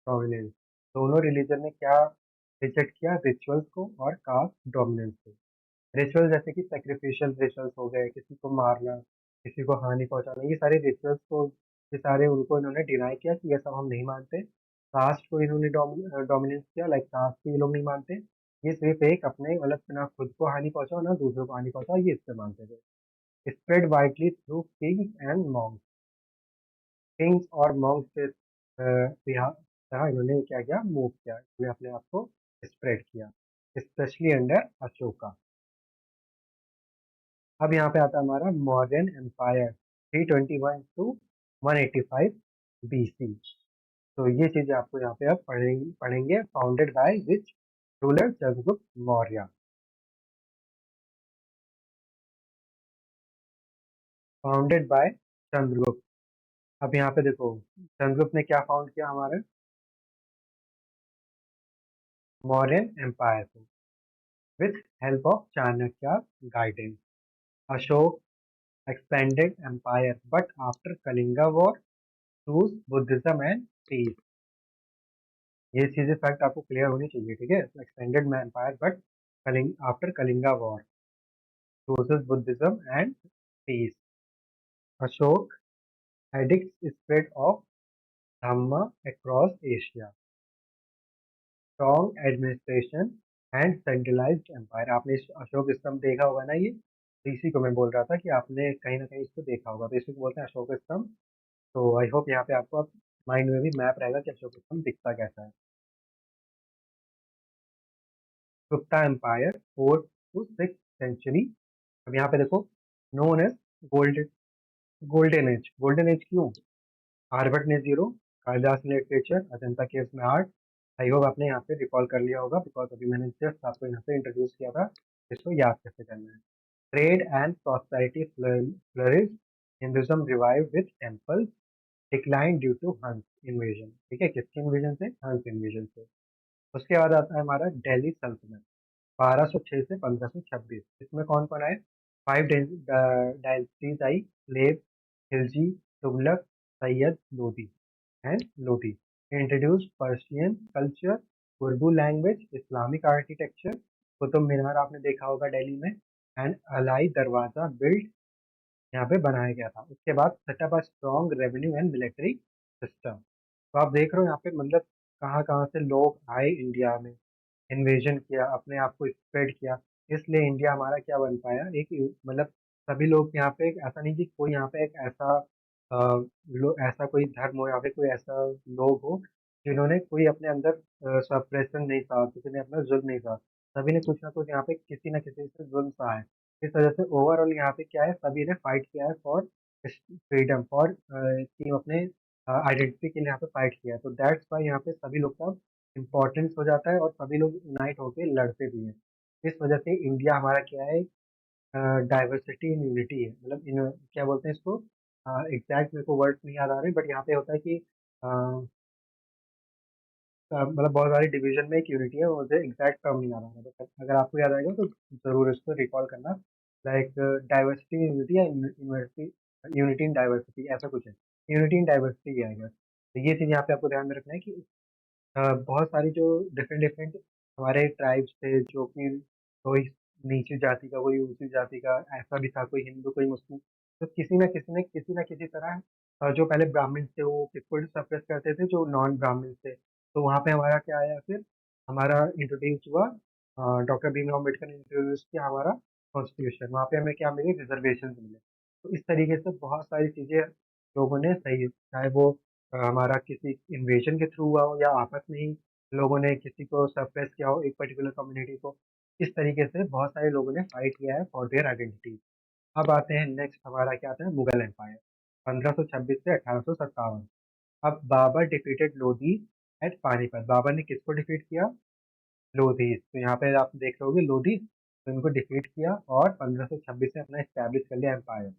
dominance, दोनों रिलीजन ने क्या रिजेक्ट किया, रिचुअल्स को और कास्ट डोमिनेंस को। रिचुअल जैसे कि सेक्रिफिशियल रिचुअल्स हो गए, किसी को मारना, किसी को हानि पहुंचाना, ये सारे रिचुअल्स को, ये सारे उनको इन्होंने डिनाई किया कि ये सब हम नहीं मानते। कास्ट को इन्होंने डोमिनेंस किया, लाइक कास्ट को ये लोग नहीं मानते, ये सिर्फ एक अपने मतलब ना खुद को हानि पहुंचाओ ना दूसरों को हानि पहुंचाओ, ये इससे मानते थे। Spread widely through Kings and Monks, Kings और मॉन्क्स से यहाँ इन्होंने क्या किया, मूव किया, इन्होंने अपने आप को स्प्रेड किया, स्पेशली अंडर अशोका। अब यहाँ पे आता है हमारा मौर्यन एम्पायर, 321 to 185 BC। तो ये चीजें आपको यहाँ पे अब पढ़ेंगे। Founded by which ruler? Chandragupta Maurya. Founded by Chandragupta. अब यहाँ पे देखो, चंद्रगुप्त ने क्या फाउंड किया हमारे मौर्यन एम्पायर को, with help of Chanakya guidance. Ashok expanded empire but after Kalinga war choose Buddhism and peace। ये चीजें फैक्ट आपको क्लियर होनी चाहिए, ठीक है। Expanded empire but after Kalinga war chooses Buddhism and peace। Ashoka edicts spread of Dhamma across Asia। Strong administration and centralised empire. आपने अशोक स्तंभ देखा होगा ना, ये तो इसी को मैं बोल रहा था कि आपने कहीं ना कहीं इसको देखा होगा, तो इसी को बोलते हैं अशोक स्तंभ। तो आई होप यहाँ पे आपको माइंड में भी मैप रहेगा कि अशोक स्तंभ दिखता कैसा है। Gupta empire 4th to 6th century. अब यहाँ पे देखो, known as golden golden age. Golden age क्यों? आर्यभट्ट ने जीरो, कालिदास ने लिटरेचर, अजंता केव्स में आर्ट। आई होप आपने यहाँ पे रिकॉल कर लिया होगा, बिकॉज अभी मैंने जस्ट आपको यहाँ पे इंट्रोड्यूस किया था इसको याद कैसे करना है। Trade and prosperity flourish. Hinduism revive with temple. Decline due to Huns invasion. ठीक है, किसके इन्वेजन से? हंस इन्वेजन से। उसके बाद आता है हमारा दिल्ली सल्तनत, 1206 से 1526। इसमें कौन कौन आए? 5 डायनेस्टीज आई, लेव, Khilji, Tughlaq, Sayyid, Lodhi and Lodhi. Introduce Persian culture, Urdu language, Islamic architecture. Qutub Minar आपने देखा होगा दिल्ली में। एंड अलाई दरवाजा बिल्ड यहाँ पे बनाया गया था। उसके बाद setup a strong revenue and military system. तो आप देख रहे हो यहाँ पे मतलब कहाँ कहाँ से लोग आए इंडिया में, इन्वेजन किया, अपने आप को स्प्रेड किया, इसलिए इंडिया हमारा क्या बन पाया, एक मतलब सभी लोग यहाँ पे ऐसा नहीं कि कोई यहाँ पे एक ऐसा ऐसा कोई धर्म हो या फिर कोई ऐसा लोग हो जिन्होंने कोई अपने अंदर सप्रेशन नहीं सहा, किसी ने अपना जुल्म नहीं सहा। सभी ने कुछ ना कुछ यहाँ पे किसी ना किसी से जुल्म सहा है। इस वजह से ओवरऑल यहाँ पे क्या है, सभी ने फाइट किया है फॉर फ्रीडम, फॉर टीम अपने आइडेंटिटी के लिए यहाँ पे फाइट किया है। तो दैट्स वाई यहाँ पे सभी लोग का इम्पोर्टेंस हो जाता है और सभी लोग यूनाइट होकर लड़ते भी हैं। इस वजह से इंडिया हमारा क्या है, डाइवर्सिटी इन यूनिटी है। मतलब क्या बोलते हैं इसको, एग्जैक्ट मेरे को वर्ड नहीं याद आ रहे, बट यहाँ पे होता है कि मतलब बहुत सारी डिवीजन में एक यूनिटी है, मुझे एग्जैक्ट टर्म नहीं आ रहा है, बट अगर आपको याद आएगा तो जरूर इसको रिकॉल करना। लाइक डाइवर्सिटी इन यूनिटी या यूनिवर्सिटी, यूनिटी इन डाइवर्सिटी ऐसा कुछ है। यूनिटी इन डाइवर्सिटी आएगा। तो ये चीज़ यहाँ पे आपको ध्यान में रखना है कि बहुत सारी जो डिफरेंट डिफरेंट हमारे ट्राइब्स थे, जो कि कोई नीची जाति का, कोई ऊंची जाति का, ऐसा भी था, कोई हिंदू कोई मुस्लिम। तो किसी ना किसी तरह जो पहले ब्राह्मण थे वो किसको सप्रेस करते थे, जो नॉन ब्राह्मण थे। तो वहाँ पे हमारा क्या आया फिर, हमारा इंट्रोड्यूस हुआ, डॉक्टर भीमराव अम्बेडकर ने इंट्रोड्यूस किया हमारा कॉन्स्टिट्यूशन। वहाँ पे हमें क्या मिले, रिजर्वेशन मिले। तो इस तरीके से बहुत सारी चीजें लोगों ने सही, चाहे वो हमारा किसी इन्वेजन के थ्रू हुआ हो या आपस में ही लोगों ने किसी को सरप्रेस किया हो, एक पर्टिकुलर कम्युनिटी को। इस तरीके से बहुत सारे लोगों ने फाइट किया है फॉर देयर आइडेंटिटी। अब आते हैं नेक्स्ट, हमारा क्या आता है, मुगल एम्पायर, 1526 से 1857। अब बाबर डिफीटेड लोधी एट पानीपत। बाबर ने किसको डिफीट किया? लोधीस। तो यहाँ पे आप देख रहे होगे लोधीस, तो इनको डिफीट किया और 1526 में अपना स्टैब्लिश कर लिया एम्पायर।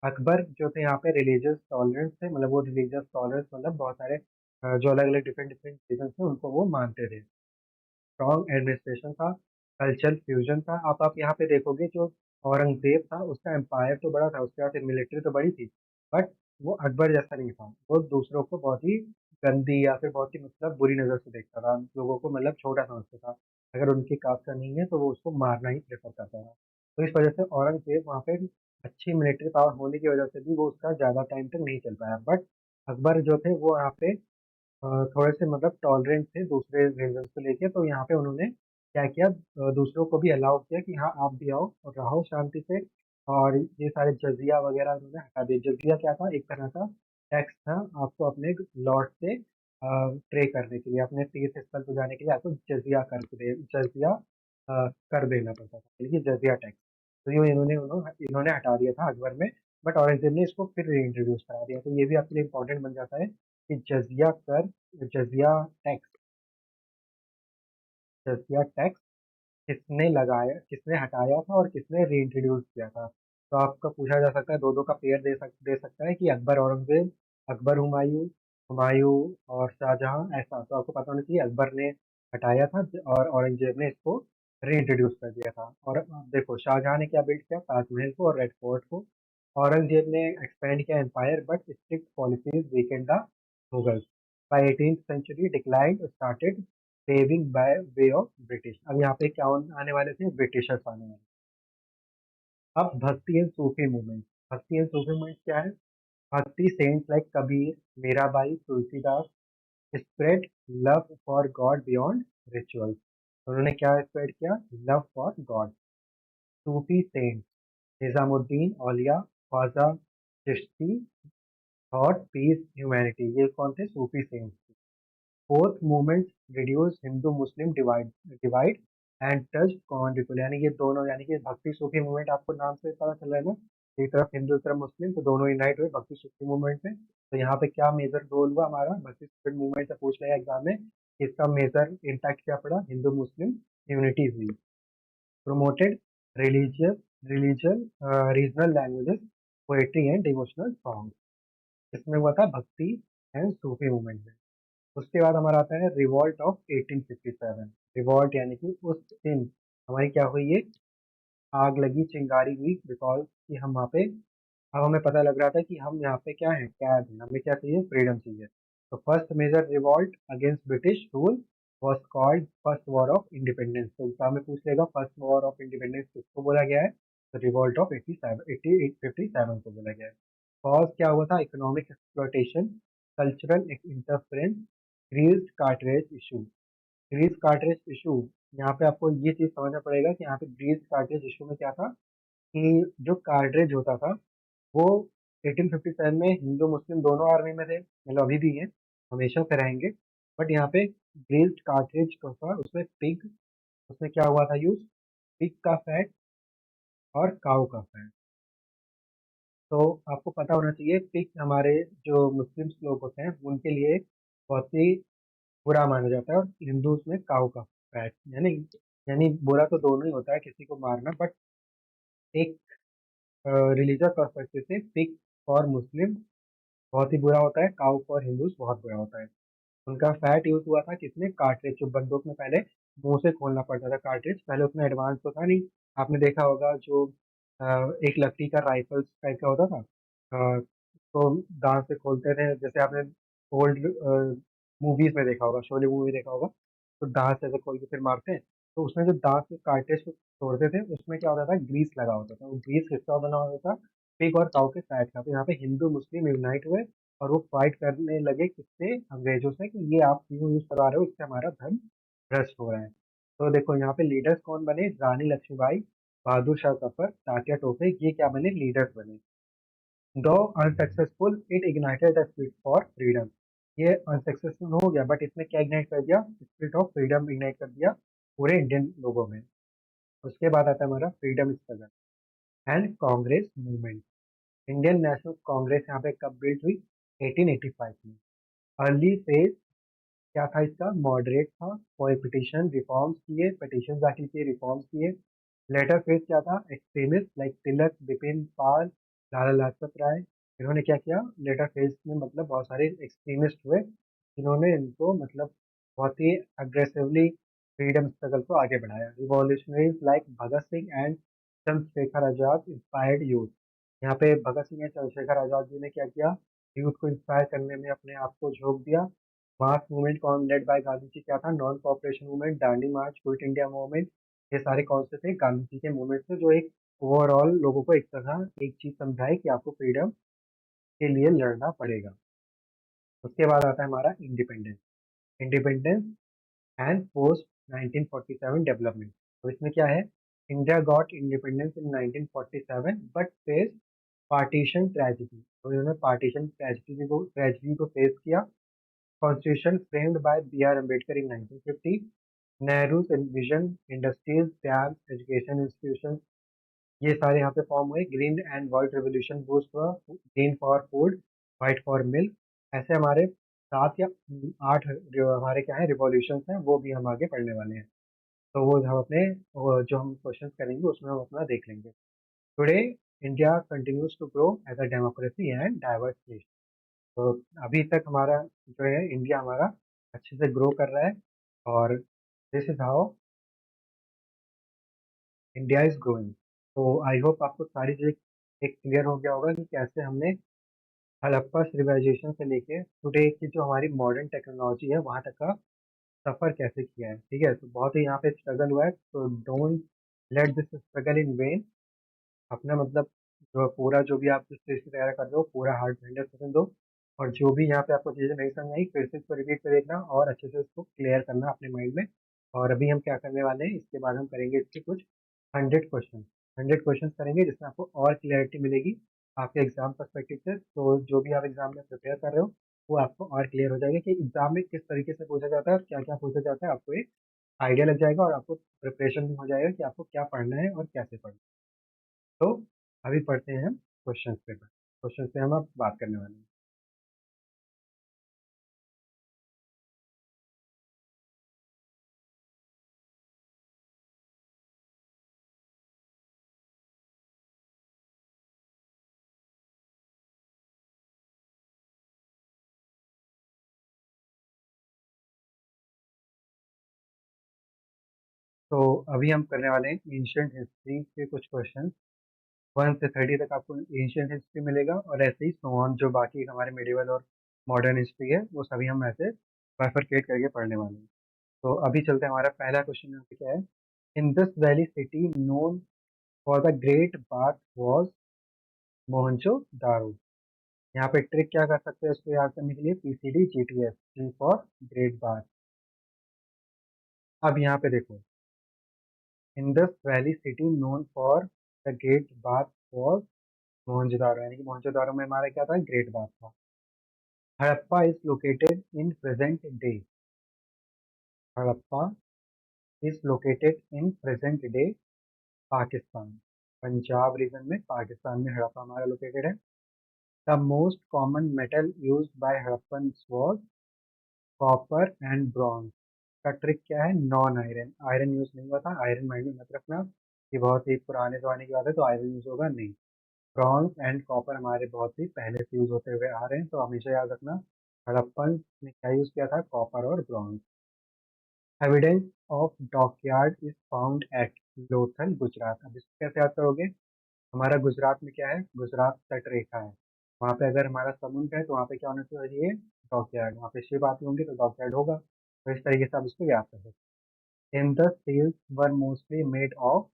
अकबर जो थे यहाँ पे रिलीजियस टॉलरेंस थे, मतलब वो रिलीजियस टॉलरेंस मतलब बहुत सारे जो अलग अलग डिफरेंट डिफरेंट रिलीजन थे उनको वो मानते थे। स्ट्रॉन्ग एडमिनिस्ट्रेशन था, कल्चरल फ्यूजन था। आप यहाँ पे देखोगे जो औरंगजेब था उसका एम्पायर तो बड़ा था, उसके बाद मिलिट्री तो बड़ी थी, बट वो अकबर जैसा नहीं था। वो दूसरों को बहुत ही गंदी या फिर बहुत ही मतलब बुरी नजर से देखता था, लोगों को मतलब छोटा समझता था। अगर उनकी कास्ट का नहीं है तो वो उसको मारना ही प्रेफर करता था। तो इस वजह से औरंगजेब वहाँ पे अच्छी मिलिट्री पावर होने की वजह से भी वो उसका ज्यादा टाइम तक नहीं चल पाया। बट अकबर जो थे वो यहाँ पे थोड़े से मतलब टॉलरेंट थे दूसरे रीजन को लेके। तो यहाँ पे उन्होंने क्या किया, दूसरों को भी अलाउ किया कि हाँ आप भी आओ और रहो शांति से। और ये सारे जजिया वगैरह उन्होंने हटा दिया। जजिया क्या था? एक तरह का टैक्स था, आपको अपने लॉर्ड से पे करने के लिए, अपने तीर्थ स्थल पर जाने के लिए आपको जजिया कर देना पड़ता था, यानी कि जजिया टैक्स। तो ये इन्होंने हटा दिया था अकबर में। बट औरंगजेब ने इसको फिर री इंट्रोड्यूस करा दिया। तो ये भी आपके लिए इंपॉर्टेंट बन जाता है कि जजिया कर, जजिया टैक्स, जजिया टैक्स किसने लगाया, किसने हटाया था और किसने रीइंट्रोड्यूस किया था। तो आपका पूछा जा सकता है, दो दो का पेयर दे सकता है कि अकबर औरंगजेब, अकबर हुमायूं, हुमायूं और शाहजहां, ऐसा। तो आपको पता होना चाहिए अकबर ने हटाया था और औरंगजेब ने इसको रीइंट्रोड्यूस कर दिया था। और देखो शाहजहां ने क्या बिल्ड किया, ताजमहल को और रेड फोर्ट को। औरंगजेब ने एक्सपेंड किया empire but strict policies weakened the Mughals. By 18th century decline started saving by way of British. अब यहाँ पे क्या आने वाले थे, ब्रिटिशर्स आने वाले। अब Bhakti and Sufi movement. Bhakti and Sufi movement क्या है? Bhakti saints like Kabir, Mirabai, Tulsidas spread love for God beyond rituals. उन्होंने क्या स्प्रेड किया, love for God. Sufi saints Nizamuddin Auliya, Khwaja Chishti और पीस ह्यूमैनिटी, ये कौन थे, Sufi saints. Fourth movement reduce Hindu Muslim divide divide and touch common people. यानी कि दोनों, यानी कि भक्ति सूफी मूवमेंट, आपको नाम से पता चल रहा है ना, एक तरफ हिंदू एक तरफ मुस्लिम, तो दोनों यूनाइट हुए भक्ति सूफी मूवमेंट में। तो यहाँ पे क्या मेजर रोल हुआ हमारा, भक्ति सूफी मूवमेंट से पूछ लिया एग्जाम में, इसका मेजर इम्पैक्ट क्या पड़ा, हिंदू मुस्लिम यूनिटी हुई। Promoted religious religion regional languages, poetry and devotional song. इसमें हुआ था भक्ति एंड सूफी मूवमेंट में। उसके बाद हमारा आता है रिवॉल्ट ऑफ 1857। रिवॉल्ट यानी कि उस दिन हमारी क्या हुई, है आग लगी, चिंगारी हुई, बिकॉज कि हम वहाँ पे, अब हमें पता लग रहा था कि हम यहाँ पे क्या है, कैद हैं, हमें क्या चाहिए, फ्रीडम चाहिए। तो first major revolt against British rule was called first war of independence. तो एग्जाम में पूछ लेगा फर्स्ट वॉर ऑफ इंडिपेंडेंस किसको बोला गया है, तो रिवॉल्ट ऑफ 1857 को बोला गया है। कॉज क्या हुआ था, economic exploitation, cultural interference, greased cartridge issue. Grease cartridge issue, यहाँ पे आपको ये चीज समझना पड़ेगा कि यहाँ पे ग्रीस कार्टरेज इशू में क्या था, कि जो कार्टरेज होता था वो 1857 में हिंदू मुस्लिम दोनों आर्मी में थे, मतलब अभी भी हैं, हमेशा से रहेंगे। बट यहाँ पे ग्रीस्ड कार्टरेज को था, उसमें पिग, उसमें क्या हुआ था यूज, पिग का फैट और काऊ का फैट। तो आपको पता होना चाहिए पिग हमारे जो मुस्लिम लोग होते हैं उनके लिए बहुत ही बुरा माना जाता है, और हिंदूज में काऊ का फैट, यानी यानी बुरा तो दोनों ही होता है किसी को मारना, बट एक रिलीजियस पर्सपेक्टिव से पिग फॉर मुस्लिम बहुत ही बुरा होता है, काउ फॉर हिंदूज बहुत बुरा होता है। उनका फैट यूज हुआ था किसमें, कार्ट्रिज। जो बंदूक में पहले मुंह से खोलना पड़ता था कार्ट्रिज, पहले उतना एडवांस तो था नहीं। आपने देखा होगा जो अ, एक लकड़ी का राइफल टाइप का होता था, तो दांत से खोलते थे, जैसे आपने ओल्ड मूवीज में देखा होगा, शोले मूवी देखा होगा, तो दांत से ऐसे खोल के फिर मारते हैं। तो उसमें जो दांत से कार्ट्रिज को तोड़ते थे उसमें क्या होता था, ग्रीस लगा होता था। वो ग्रीस किसका बना होता था, पिग और काऊ के फैट का। तो यहाँ पे हिंदू मुस्लिम यूनाइट हुए और वो फाइट करने लगे किससे, अंग्रेजों से, कि ये आप क्यों यूज करवा रहे हो, इससे हमारा धर्म भ्रष्ट हो रहा है। तो देखो यहाँ पे लीडर्स कौन बने, रानी लक्ष्मीबाई, बहादुर शाह जफर, तात्या टोपे, ये क्या बने, लीडर्स बने। दो unsuccessful it ignited the spirit for freedom. ये अनसक्सेसफुल हो गया बट इसने क्या इग्नाइट कर दिया, स्पिरिट ऑफ फ्रीडम इग्नाइट कर दिया पूरे इंडियन लोगों में। उसके बाद आता है हमारा freedom struggle and Congress movement. Indian National Congress यहाँ पे कब बिल्ड हुई, 1885 में। अर्ली फेज क्या था इसका, मॉडरेट था, कोई पिटिशन रिफॉर्म्स किए, पिटिशन दाखिल किए, रिफॉर्म्स किए। लेटर फेज क्या था, एक्सट्रीमिस्ट लाइक तिलक, बिपिन पाल, लाला लाजपत राय, इन्होंने क्या किया, लेटर फेज में मतलब बहुत सारे एक्सट्रीमिस्ट हुए जिन्होंने इनको मतलब बहुत ही अग्रेसिवली फ्रीडम स्ट्रगल को आगे बढ़ाया। Revolutionaries like Bhagat Singh and Chandrashekhar Azad inspired youth. यहाँ पे भगत सिंह एंड चंद्रशेखर आजाद जी ने क्या किया, यूथ को इंस्पायर करने में अपने आप को झोंक दिया। मास मूवमेंट कौन लेड बाय गांधी जी, क्या था, नॉन कॉपरेशन मूवमेंट, दांडी मार्च, क्विट इंडिया मूवमेंट, ये सारे कौन से थे, गांधी जी के मूवमेंट थे, जो एक ओवरऑल लोगों को एक तरह एक चीज समझाए कि आपको फ्रीडम के लिए लड़ना पड़ेगा। उसके बाद आता है हमारा independence. Independence and post 1947 development. तो इसमें क्या है, India got independence in 1947 but face partition tragedy. तो इन्होंने पार्टीशन ट्रेजिडी को फेस किया। Constitution framed by B R Ambedkar in 1950। Nehru's vision, industries, dam, education institution, ये सारे यहाँ पे फॉर्म हुए। Green and white revolution boost हुआ, green for food, white for milk. ऐसे हमारे 7 या 8 जो हमारे क्या है रिवॉल्यूशंस हैं वो भी हम आगे पढ़ने वाले हैं। तो वो हम अपने जो हम क्वेश्चंस करेंगे उसमें हम अपना देख लेंगे। Today India continues to grow as a democracy and diverse nation. तो अभी तक हमारा जो है इंडिया हमारा अच्छे से ग्रो कर रहा है, और this is how India is growing. तो आई होप आपको सारी चीजें एक क्लियर हो गया होगा कि कैसे हमने हड़प्पा सिविलाइजेशन से लेके टुडे की जो हमारी मॉडर्न टेक्नोलॉजी है वहां तक का सफर कैसे किया है। ठीक है, तो बहुत ही यहाँ पे स्ट्रगल हुआ है, तो don't let this struggle in when. अपना मतलब जो पूरा जो भी आप जिस चीज की तैयारी कर रहे हो पूरा हार्ड 100% दो। और जो भी यहाँ पे आपको चीजें नहीं समझ आई फिर से इसको रिपीट कर देखना और अच्छे से इसको क्लियर करना अपने माइंड में। और अभी हम क्या करने वाले हैं, इसके बाद हम करेंगे इसके कुछ 100 क्वेश्चन। 100 क्वेश्चन करेंगे जिसमें आपको और क्लियरिटी मिलेगी आपके एग्जाम पर्सपेक्टिव से। तो जो भी आप एग्जाम में प्रिपेयर कर रहे हो वो आपको और क्लियर हो जाएगा कि एग्जाम में किस तरीके से पूछा जाता है और क्या क्या पूछा जाता है। आपको एक आइडिया लग जाएगा और आपको प्रिपरेशन भी हो जाएगा कि आपको क्या पढ़ना है और कैसे पढ़ना है। तो अभी पढ़ते हैं हम क्वेश्चंस पे। क्वेश्चंस पे हम अब बात करने वाले हैं। तो अभी हम करने वाले हैं एंशियंट हिस्ट्री के कुछ क्वेश्चन। 1 से 30 तक आपको एंशियंट हिस्ट्री मिलेगा, और ऐसे ही सो ऑन जो बाकी हमारे मिडिवल और मॉडर्न हिस्ट्री है वो सभी हम ऐसे बाइफरकेट करके पढ़ने वाले हैं। तो अभी चलते हैं, हमारा पहला क्वेश्चन यहाँ पे क्या है। Indus valley city known for the great bath was Mohenjo Daro. यहाँ पे ट्रिक क्या कर सकते हैं इसको याद करने के लिए, PCD GTS, G for great bath. अब यहाँ पे देखो, Indus valley city known for the great bath was Mohenjodaro, यानी कि मोहनजोदारो में हमारा क्या था, ग्रेट बाथ था। Harappa is located in present day. Harappa is located in present day Pakistan. Punjab region में पाकिस्तान में हड़प्पा हमारा लोकेटेड है। The most common metal use by Harappan was copper and bronze. का ट्रिक क्या है, नॉन आयरन। आयरन यूज नहीं हुआ था, आयरन माइंड में मत रखना, ये बहुत ही पुराने जमाने की बात है तो आयरन यूज होगा नहीं। ब्रॉन्ज एंड कॉपर हमारे बहुत ही पहले से यूज होते हुए आ रहे हैं, तो हमेशा याद रखना हड़प्पन ने क्या यूज किया था, कॉपर और bronze. Evidence of dockyard is found at Lothal Gujarat. अब इसको कैसे याद करोगे, हमारा गुजरात में क्या है, गुजरात तट रेखा है, वहाँ पे अगर हमारा समुद्र है तो वहाँ पे क्या होना चाहिए, डॉकयार्ड। वहाँ पे शिप आती होंगी तो डॉकयार्ड होगा, तो इस तरीके से आप इसको याद कर सकते हैं। In the seals were mostly made of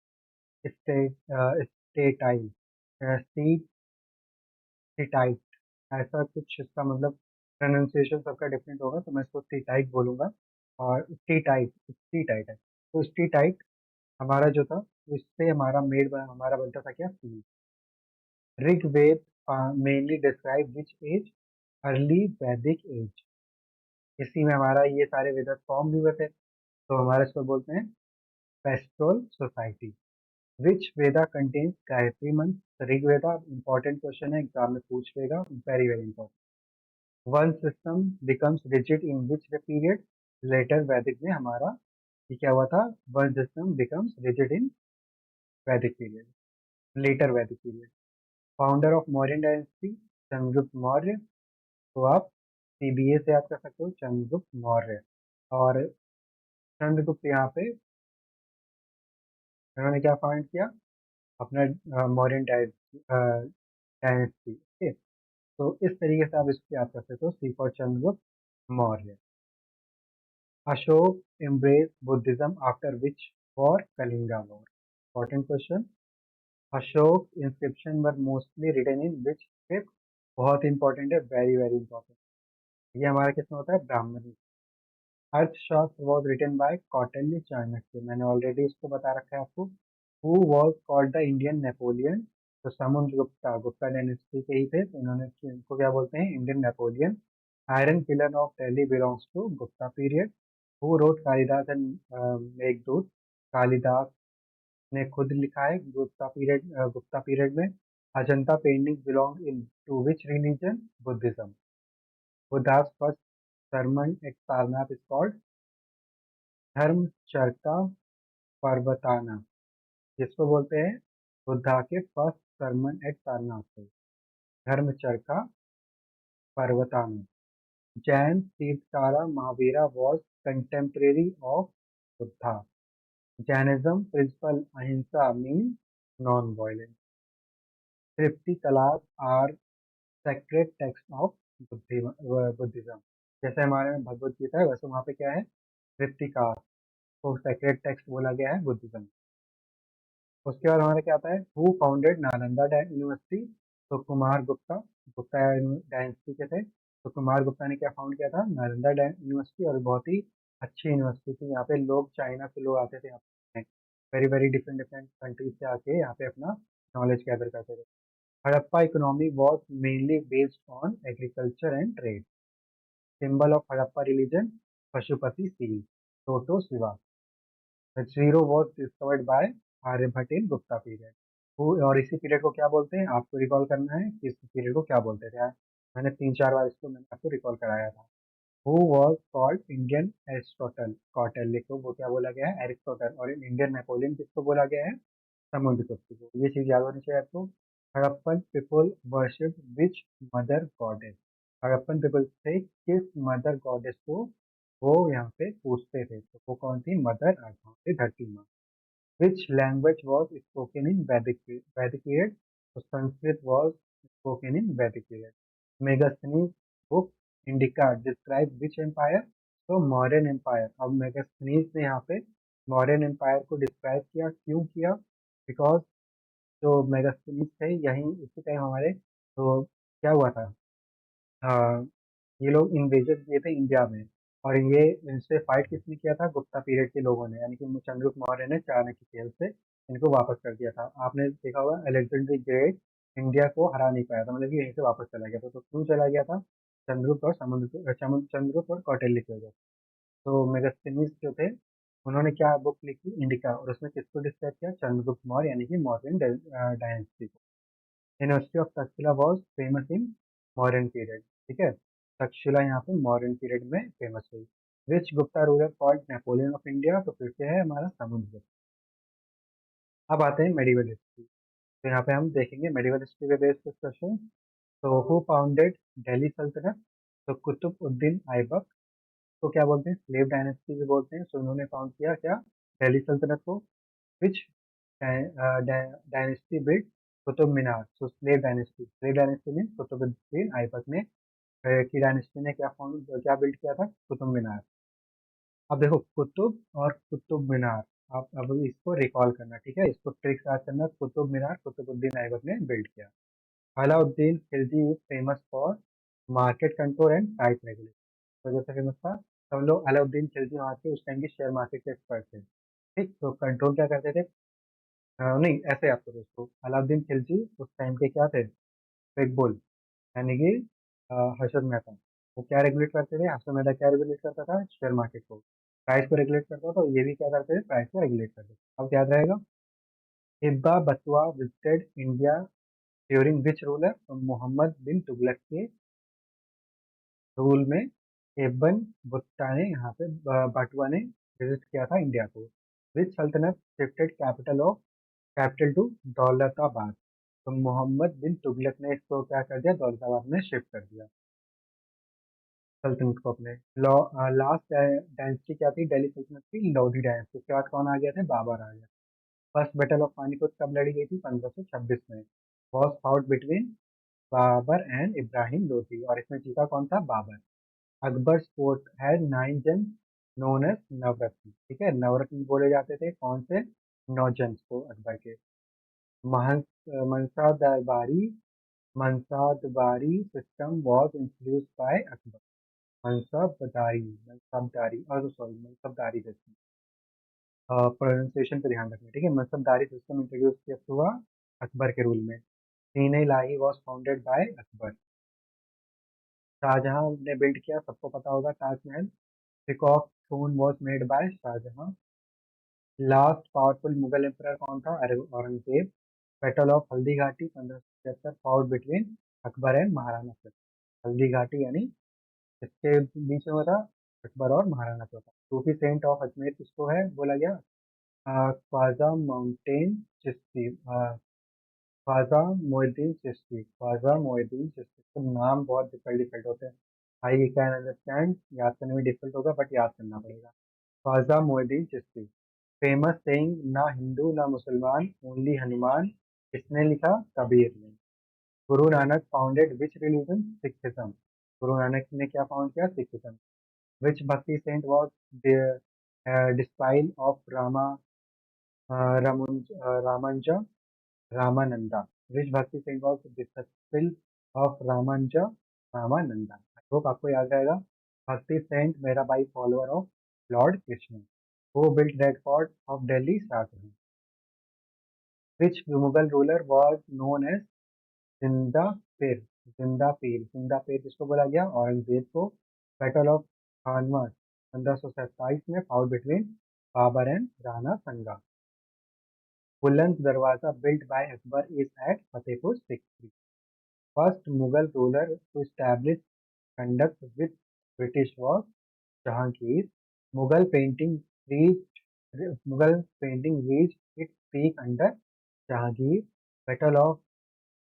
स्टेटाइल सीटाइट। ऐसा कुछ इसका मतलब प्रोनाउंसिएशन सबका डिफरेंट होगा, तो मैं इसको सीटाइट बोलूंगा। और स्टीटाइट, स्टीटाइट है, तो स्टीटाइट हमारा जो था तो इससे हमारा हमारा बनता था क्या, स्टील। ऋग्वेद मेनली डिस्क्राइब विच एज, अर्ली वैदिक एज। इसी में हमारा ये सारे वेद फॉर्म भी हुए थे, तो हमारे इसको बोलते हैं pastoral society. Which Veda contains Gayatri mantra. Rigveda important question है, एग्जाम में पूछ लेगा, very very important. Varna system becomes rigid in which period. Later Vedic में हमारा ये क्या हुआ था, varna system becomes rigid in Vedic period, later Vedic period. Founder of Mauryan dynasty, Chandragupta Maurya. तो आप सीबीए से याद कर सकते हो, चंद्रगुप्त मौर्य। और चंद्रगुप्त यहाँ पे उन्होंने क्या फाउंड किया, अपना मौर्यन डायनेस्टी। ओके, तो इस तरीके से आप इसको याद कर सकते हो, C for Chandragupta Maurya. Ashoka embraced Buddhism after which war, Kalinga war. Important question. Ashoka inscription were mostly written in which script. बहुत इंपॉर्टेंट है, वेरी वेरी इंपॉर्टेंट। ये हमारा किसमें होता है, Brahmi. Arthashastra was written by Kautilya Chanakya. मैंने ऑलरेडी इसको बता रखा है आपको। Who was called the Indian Napoleon. तो समुद्रगुप्ता, गुप्ता डायनेस्टी के ही थे, तो इनको क्या बोलते हैं, Indian Napoleon. Iron pillar of Delhi belongs to Gupta period. Who wrote Kalidasa and Meghdoot. Kalidasa ने खुद लिखा है गुप्ता पीरियड में। Ajanta painting belong in to which religion, Buddhism. Buddha's first sermon at Sarnath is called Dharmachakra Pravartana, जिसको बोलते हैं बुद्धा के फर्स्ट sermon at सारनाथ को, धर्मचर्या पर्वताना. Jain Tirthakara Mahavira was contemporary of Buddha. Jainism principle ahimsa means non-violence. Triptikalas are sacred texts of Buddhism. जैसे हमारे में भगवत गीता है वैसे वहाँ पे क्या है, ट्रिप्टिका को सेक्रेड टेक्स्ट बोला गया है बुद्धिज्म. उसके बाद हमारा क्या आता है, हु फाउंडेड नालंदा यूनिवर्सिटी. तो कुमार गुप्ता, गुप्ता डायनेस्टी के थे, तो कुमार गुप्ता ने क्या फाउंड किया था, नालंदा यूनिवर्सिटी. और बहुत ही अच्छी यूनिवर्सिटी थी. यहाँ पे लोग, चाइना से लोग आते थे यहाँ पे, very very different different countries से आके यहाँ पे अपना नॉलेज गैदर करते थे. Harappa economy was mainly based on agriculture and trade. Symbol of Harappa religion Pashupati seal, टोटो Shiva. Zero was discovered by Aryabhata in Gupta period. और इसी पीरियड को क्या बोलते हैं, आपको रिकॉल करना है कि इस पीरियड को क्या बोलते थे यार. मैंने 3-4 बार इसको मैंने आपको रिकॉल कराया था. Who was called Indian Aristotle, Kautilya को वो क्या बोला गया है, एरिस्टोटल. और इंडियन नेपोलियन किसको बोला गया है, समुद्रगुप्त को. ये चीज याद होनी चाहिए आपको. हड़प्पन पीपल वर्शिप विच मदर गॉडेस. हड़प्पन पीपल से किस मदर गॉडेस को वो यहाँ पे पूछते थे, तो वो कौन थी, मदर अर्थ, धरती माँ. Which language was spoken in Vedic period? So Sanskrit was spoken in Vedic period. Megasthenes book Indica describes which empire? So Mauryan Empire. अब Megasthenes ने यहाँ पे Mauryan Empire को डिस्क्राइब किया, क्यों किया, बिकॉज जो मेगास्थनीज थे यहीं उसी टाइम हमारे, तो क्या हुआ था, ये लोग इन्वेजन किए थे इंडिया में. और ये इनसे फाइट किसने किया था, गुप्ता पीरियड के लोगों ने, यानी कि चंद्रगुप्त मौर्य ने चाणक्य के खेल से इनको वापस कर दिया था. आपने देखा होगा अलेक्जेंडर ग्रेट इंडिया को हरा नहीं पाया था, मतलब कि यहीं से वापस चला गया था. तो क्यों चला गया था, चंद्रगुप्त और चंद्रगुप्त और कौटिल्य की वजह से. तो मेगास्थनीज जो थे उन्होंने क्या बुक लिखी, इंडिका, और उसमें किसको डिस्क्राइब किया, चंद्रगुप्त मौर्य यानी कि मौर्यन डायनेस्टी को. University of Takshashila was famous in modern period. ठीक है, तक्षशिला यहाँ पे मॉडर्न पीरियड में फेमस हुई. Which Gupta ruler called Napoleon of India. तो फिर से है हमारा समुद्रगुप्त. अब आते हैं मेडिवल हिस्ट्री. तो यहाँ पे हम देखेंगे मेडिवल हिस्ट्री पे बेस्ड क्वेश्चन. तो हु फाउंडेड दिल्ली सल्तनत. तो कुतुब उद्दीन ऐबक को क्या बोलते हैं, स्लेव डायनेस्टी भी बोलते हैं. सो उन्होंने फाउंड किया क्या, दिल्ली सल्तनत को. विच डायनेस्टी बिल्ड कुतुब मीनार. सो स्लेव डायनेस्टी में कुतुबुद्दीन ऐबक ने की डायनेस्टी ने क्या बिल्ड किया था, कुतुब मीनार. अब देखो कुतुब और कुतुब मीनार, आप अब इसको रिकॉल करना, ठीक है, इसको ट्रिक याद करना. कुतुब मीनार कुतुबुद्दीन ऐबक ने बिल्ड किया. Alauddin Khilji is famous for market control and price regulation. वजह से फेमस था. सब लोग अलाउद्दीन खिलजी वहाँ के उस टाइम के शेयर मार्केट के एक्सपर्ट थे. ठीक, तो कंट्रोल क्या करते थे, नहीं ऐसे आपको दोस्तों, अलाउद्दीन खिलजी उस टाइम के क्या थे, बिग बुल, यानी कि हर्षद मेहता. वो क्या रेगुलेट करते थे, हर्षद मेहता क्या रेगुलेट करता था, शेयर मार्केट को, प्राइस को रेगुलेट करता था. ये भी क्या करते थे, प्राइस को रेगुलेट करते थे. अब याद रहेगा. Ibn Battuta visited India during which ruler. तो मोहम्मद बिन तुगलक के रूल में इब्न बतुता ने यहाँ पे बटुआ ने विजिट किया था इंडिया को. विच सल्तनत शिफ्टेड कैपिटल टू दौलताबाद. तो मोहम्मद बिन तुगलक ने इसको क्या कर दिया, दौलताबाद में शिफ्ट कर दिया सल्तनत को अपने. लास्ट डायनेस्टी क्या थी, दिल्ली सल्तनत की लोधी डायनेस्टी. उसके बाद कौन आ गया थे, बाबर आ गया. फर्स्ट बैटल ऑफ पानीपत कब लड़ी गई थी, 1526 में. Was fought between Babur and Ibrahim Lodi. और इसमें जीता कौन था, बाबर. अकबर फोर्ट हैड 9 जन नोन एज नवरत्न. ठीक है, नवरत्न बोले जाते थे कौन से, 9 जन को अकबर के. महंस मनसा दरबारी Mansabdari system was introduced by Akbar. मनसबदारी और सॉरी मनसबदारी सिस्टम, प्रोनाउंसिएशन पे ध्यान रखना, ठीक है. मनसबदारी सिस्टम इंट्रोड्यूस किया हुआ अकबर के रूल में. Din Ilahi was founded by Akbar. Shahjahan ने बिल्ड किया, सबको पता होगा, Taj Mahal. Peacock throne was made by Shahjahan. Last powerful Mughal emperor कौन था, Aurangzeb. Battle of Haldi Ghati 1575 fought between Akbar and Maharana Pratap. Haldi Ghati यानी इसके बीच में था अकबर और महाराणा प्रताप। सूफी सेंट ऑफ अजमेर किसको है बोला गया? ख्वाजा माउंटेन चिश्ती, ख्वाजा मोइनुद्दीन चिश्ती। तो नाम बहुत डिफिकल्ट डिफिकल्ट होते हैं। आई कैन अंडरस्टैंड, याद करने में डिफिकल्ट होगा बट याद करना पड़ेगा। ख्वाजा मोइनुद्दीन चिश्ती। फेमस सेइंग, ना हिंदू ना मुसलमान, ओनली हनुमान, किसने लिखा? कबीर ने। Guru Nanak founded which religion? Sikhism. Guru Nanak ने क्या फाउंड किया? Sikhism. Which Bhakti saint was disciple of Ramanuja Ramananda? Which Bhakti saint was disciple of Ramananda? I hope आपको याद रहेगा। Bhakti saint Mirabai follower of lord Krishna. Who built Red Fort of Delhi? Shahjahan. Which Mughal ruler was known as जिंदा पीर? जिंदा पीर किसको बोला गया? औरंगजेब को। बैटल ऑफ खानवा 1527 में fought between Babur and Rana Sanga. Buland दरवाजा built by Akbar is at Fatehpur Sikri. First Mughal ruler to establish conduct with British was Jahangir. Mughal painting reached Mughal painting reached its peak under Jahangir. Battle of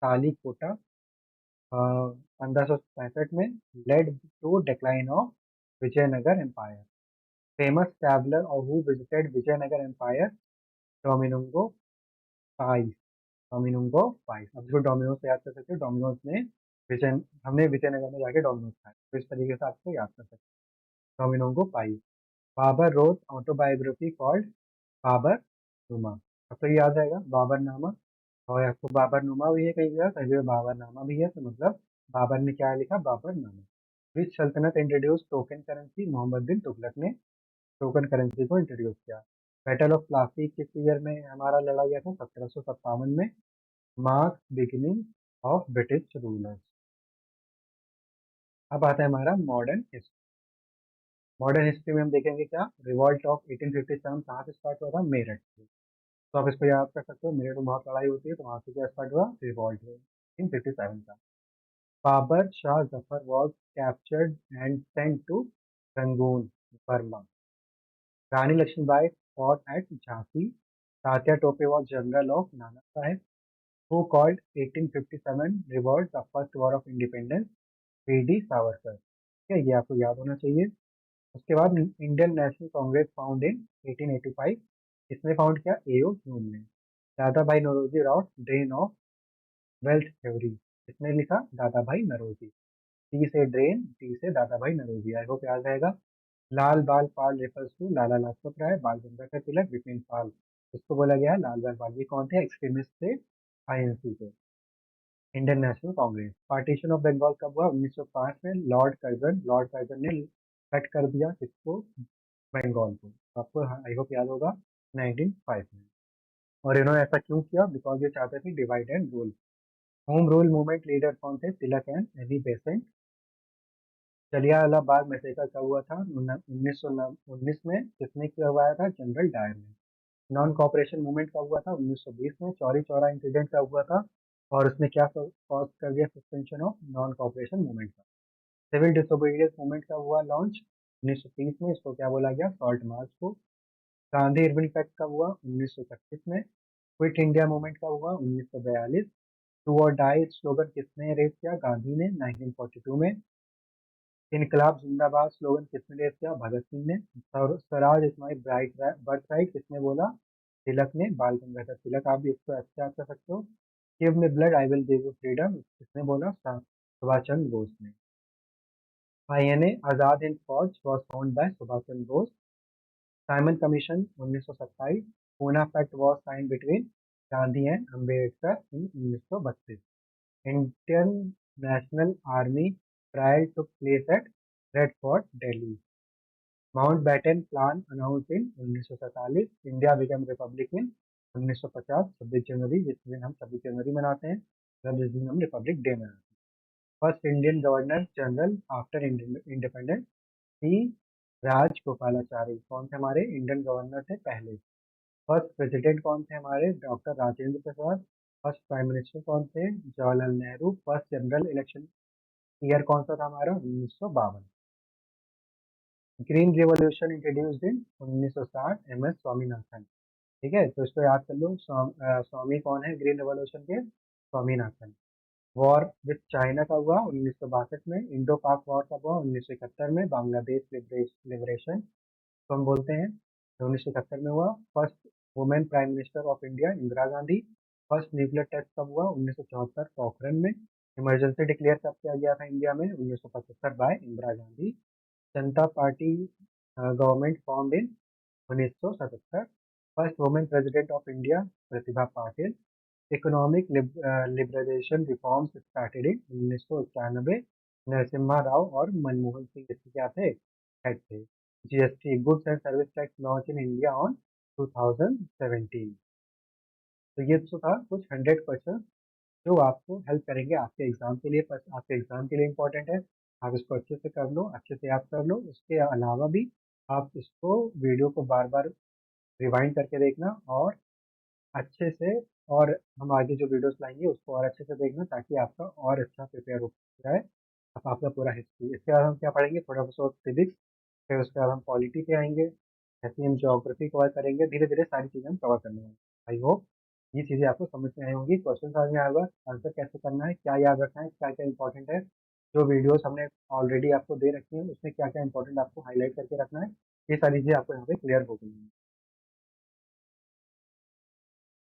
Talikota 1565 में led to decline of Vijayanagar Empire. Famous traveler who visited Vijayanagar Empire, Domingo Pais. Domino's price. अब इसको डोमिनोज से याद कर सकते हो। डोमिनोज में विजय हमने विजयनगर में जाके डोमिनोज खाए, तो इस तरीके से आपको याद कर सकते हो। Domingo Paes. Babur wrote autobiography called Baburnama. अब तो ये याद रहेगा बाबर नामा। और आपको बाबर नुमा भी है कई जगह, कई जगह बाबर नामा भी है, तो मतलब बाबर ने क्या लिखा? बाबर नामा। विच सल्तनत इंट्रोड्यूस टोकन करेंसी? मोहम्मद बिन तुगलक ने टोकन करेंसी को इंट्रोड्यूस किया। बैटल ऑफ प्लासी किस ईयर में हमारा लड़ा गया था? 1757 में। Marks beginning of British rulers. अब आता है हमारा मॉडर्न हिस्ट्री। मॉडर्न हिस्ट्री में हम देखेंगे क्या? रिवॉल्ट ऑफ 1857 कहाँ से स्टार्ट हुआ था? मेरठ से। तो आप इसको याद कर सकते हो, मेरठ में बहुत लड़ाई होती है, तो वहां से क्या स्टार्ट हुआ? रिवॉल्ट हुआ 1857 का। Babar Shah Zafar was captured and sent to Rangoon, Burma. Rani Lakshmibai fought at Jhansi. Tatya Tope was general of Nana Sahib. Who called 1857 revolt the first war of independence? V D. Savarkar. ठीक है, ये आपको याद होना चाहिए। उसके बाद Indian National Congress found in 1885। इसने फाउंड किया? ए.ओ. ह्यूम ने। Dada Bhai Naoroji wrote drain of wealth theory. इसने लिखा? दादा भाई नौरोजी। टी से ड्रेन, टी से दादा भाई नौरोजी। आई होप याद रहेगा। लाल बाल पाल रेफर्स टू लाला लाजपत राय, बाल गंगाधर तिलक, विपिन पाल। इसको बोला गया है लाल बाल पाल। ये कौन थे? एक्सट्रीमिस्ट थे आईएनसी के। Indian National Congress. Partition of Bengal कब हुआ? 1905 में। लॉर्ड कर्जन ने कट कर दिया किसको? बंगाल को। आपको आई होप याद होगा 1905 में। और इन्होंने ऐसा क्यों किया? बिकॉज ये चाहते थे divide and rule. Home rule movement leader कौन थे? Tilak and Annie Besant. Jallianwala Bagh massacre कब हुआ था? 1919 में। किसने करवाया था? जनरल डायर ने। नॉन कॉपरेशन मूवमेंट कब हुआ था? 1920 में। चौरी चौरा इंसिडेंट कब हुआ था? और उसने क्या कॉज कर दिया? Suspension of non cooperation movement का। सिविल डिसोबीडियंस मूवमेंट कब हुआ लॉन्च? 1930 में। इसको क्या बोला गया? सॉल्ट मार्च को। गांधी इरविन पैक्ट कब हुआ? 1931 में। क्विट इंडिया मूवमेंट कब हुआ? 1942। डू और डाई स्लोगन किसने रेज किया? गांधी ने 1942 में। इनकलाब जिंदाबाद स्लोगन किसने रेज किया? भगत सिंह ने। Swaraj is my bright birth right किसने बोला? तिलक ने, बाल गंगाधर तिलक। आप भी इसको अच्छे याद कर सकते हो। Give me blood I will give you freedom किसने बोला? सुभाष चंद्र बोस ने। INA Azad Hind Fauj was found by Subhash Chandra Bose. Simon Commission 1927। Poona pact was sign between Gandhi and Ambedkar in 1932। Indian National Army trial took place at Red Fort Delhi. Mountbatten plan announce in 1947। India become republic in 1950। 26 जनवरी, जिस दिन हम 26 जनवरी मनाते हैं, मतलब जिस दिन हम रिपब्लिक डे मनाते हैं। First Indian governor general after independence? C Rajagopalachari. कौन थे हमारे इंडियन गवर्नर थे पहले? फर्स्ट प्रेसिडेंट कौन थे हमारे? Doctor Rajendra Prasad. First prime minister कौन थे? Jawaharlal Nehru. First general election year कौन सा था हमारा? 1952। Green revolution introduced in 1960 M S Swaminathan. ठीक है, तो इसको याद कर लो। स्वामी कौन है ग्रीन रिवॉल्यूशन के? स्वामीनाथन। वॉर विथ चाइना का हुआ 1962 में। इंडो पाक वॉर का हुआ 1971 में। बांग्लादेश लिबरेशन तो हम बोलते हैं 1971 में हुआ। First women prime minister of India Indira Gandhi. First nuclear test कब हुआ? 1974 पोखरण में। इमरजेंसी डिक्लेयर कब किया गया था इंडिया में? 1975 bye Indira Gandhi. Janata party government formed in 1977। First women president of India Pratibha Patil. Economic liberalisation reforms started in 1991। Narasimha Rao और मनमोहन सिंह इसके क्या थे? हेड थे। GST goods and service tax launch in India on 2017। तो ये तो था कुछ 100 क्वेश्चन जो आपको हेल्प करेंगे आपके एग्जाम के लिए। बस आपके एग्जाम के लिए इंपॉर्टेंट है। आप इसको अच्छे से कर लो, अच्छे से याद कर लो। उसके अलावा भी आप इसको वीडियो को बार बार रिवाइंड करके देखना और अच्छे से, और हम आगे जो वीडियोस लाएंगे उसको और अच्छे से देखना ताकि आपका और अच्छा प्रिपेयर हो जाए। अब आपका पूरा हिस्ट्री, इसके बाद हम क्या पढ़ेंगे? थोड़ा बहुत फिजिक्स, फिर उसके बाद हम पॉलिटी पे आएंगे, ऐसे ही हम ज्योग्राफी कवर करेंगे। धीरे धीरे सारी चीज़ें हम कवर करने वाले हैं। आई होप ये चीज़ें आपको समझ में आई होंगी। क्वेश्चन समझ में आएगा, आंसर कैसे करना है, क्या याद रखना है, क्या क्या इंपॉर्टेंट है। जो वीडियोस हमने ऑलरेडी आपको दे रखी हैं उसमें क्या क्या इंपॉर्टेंट आपको हाईलाइट करके रखना है, ये सारी चीज़ें आपको यहाँ पे क्लियर हो गई हैं।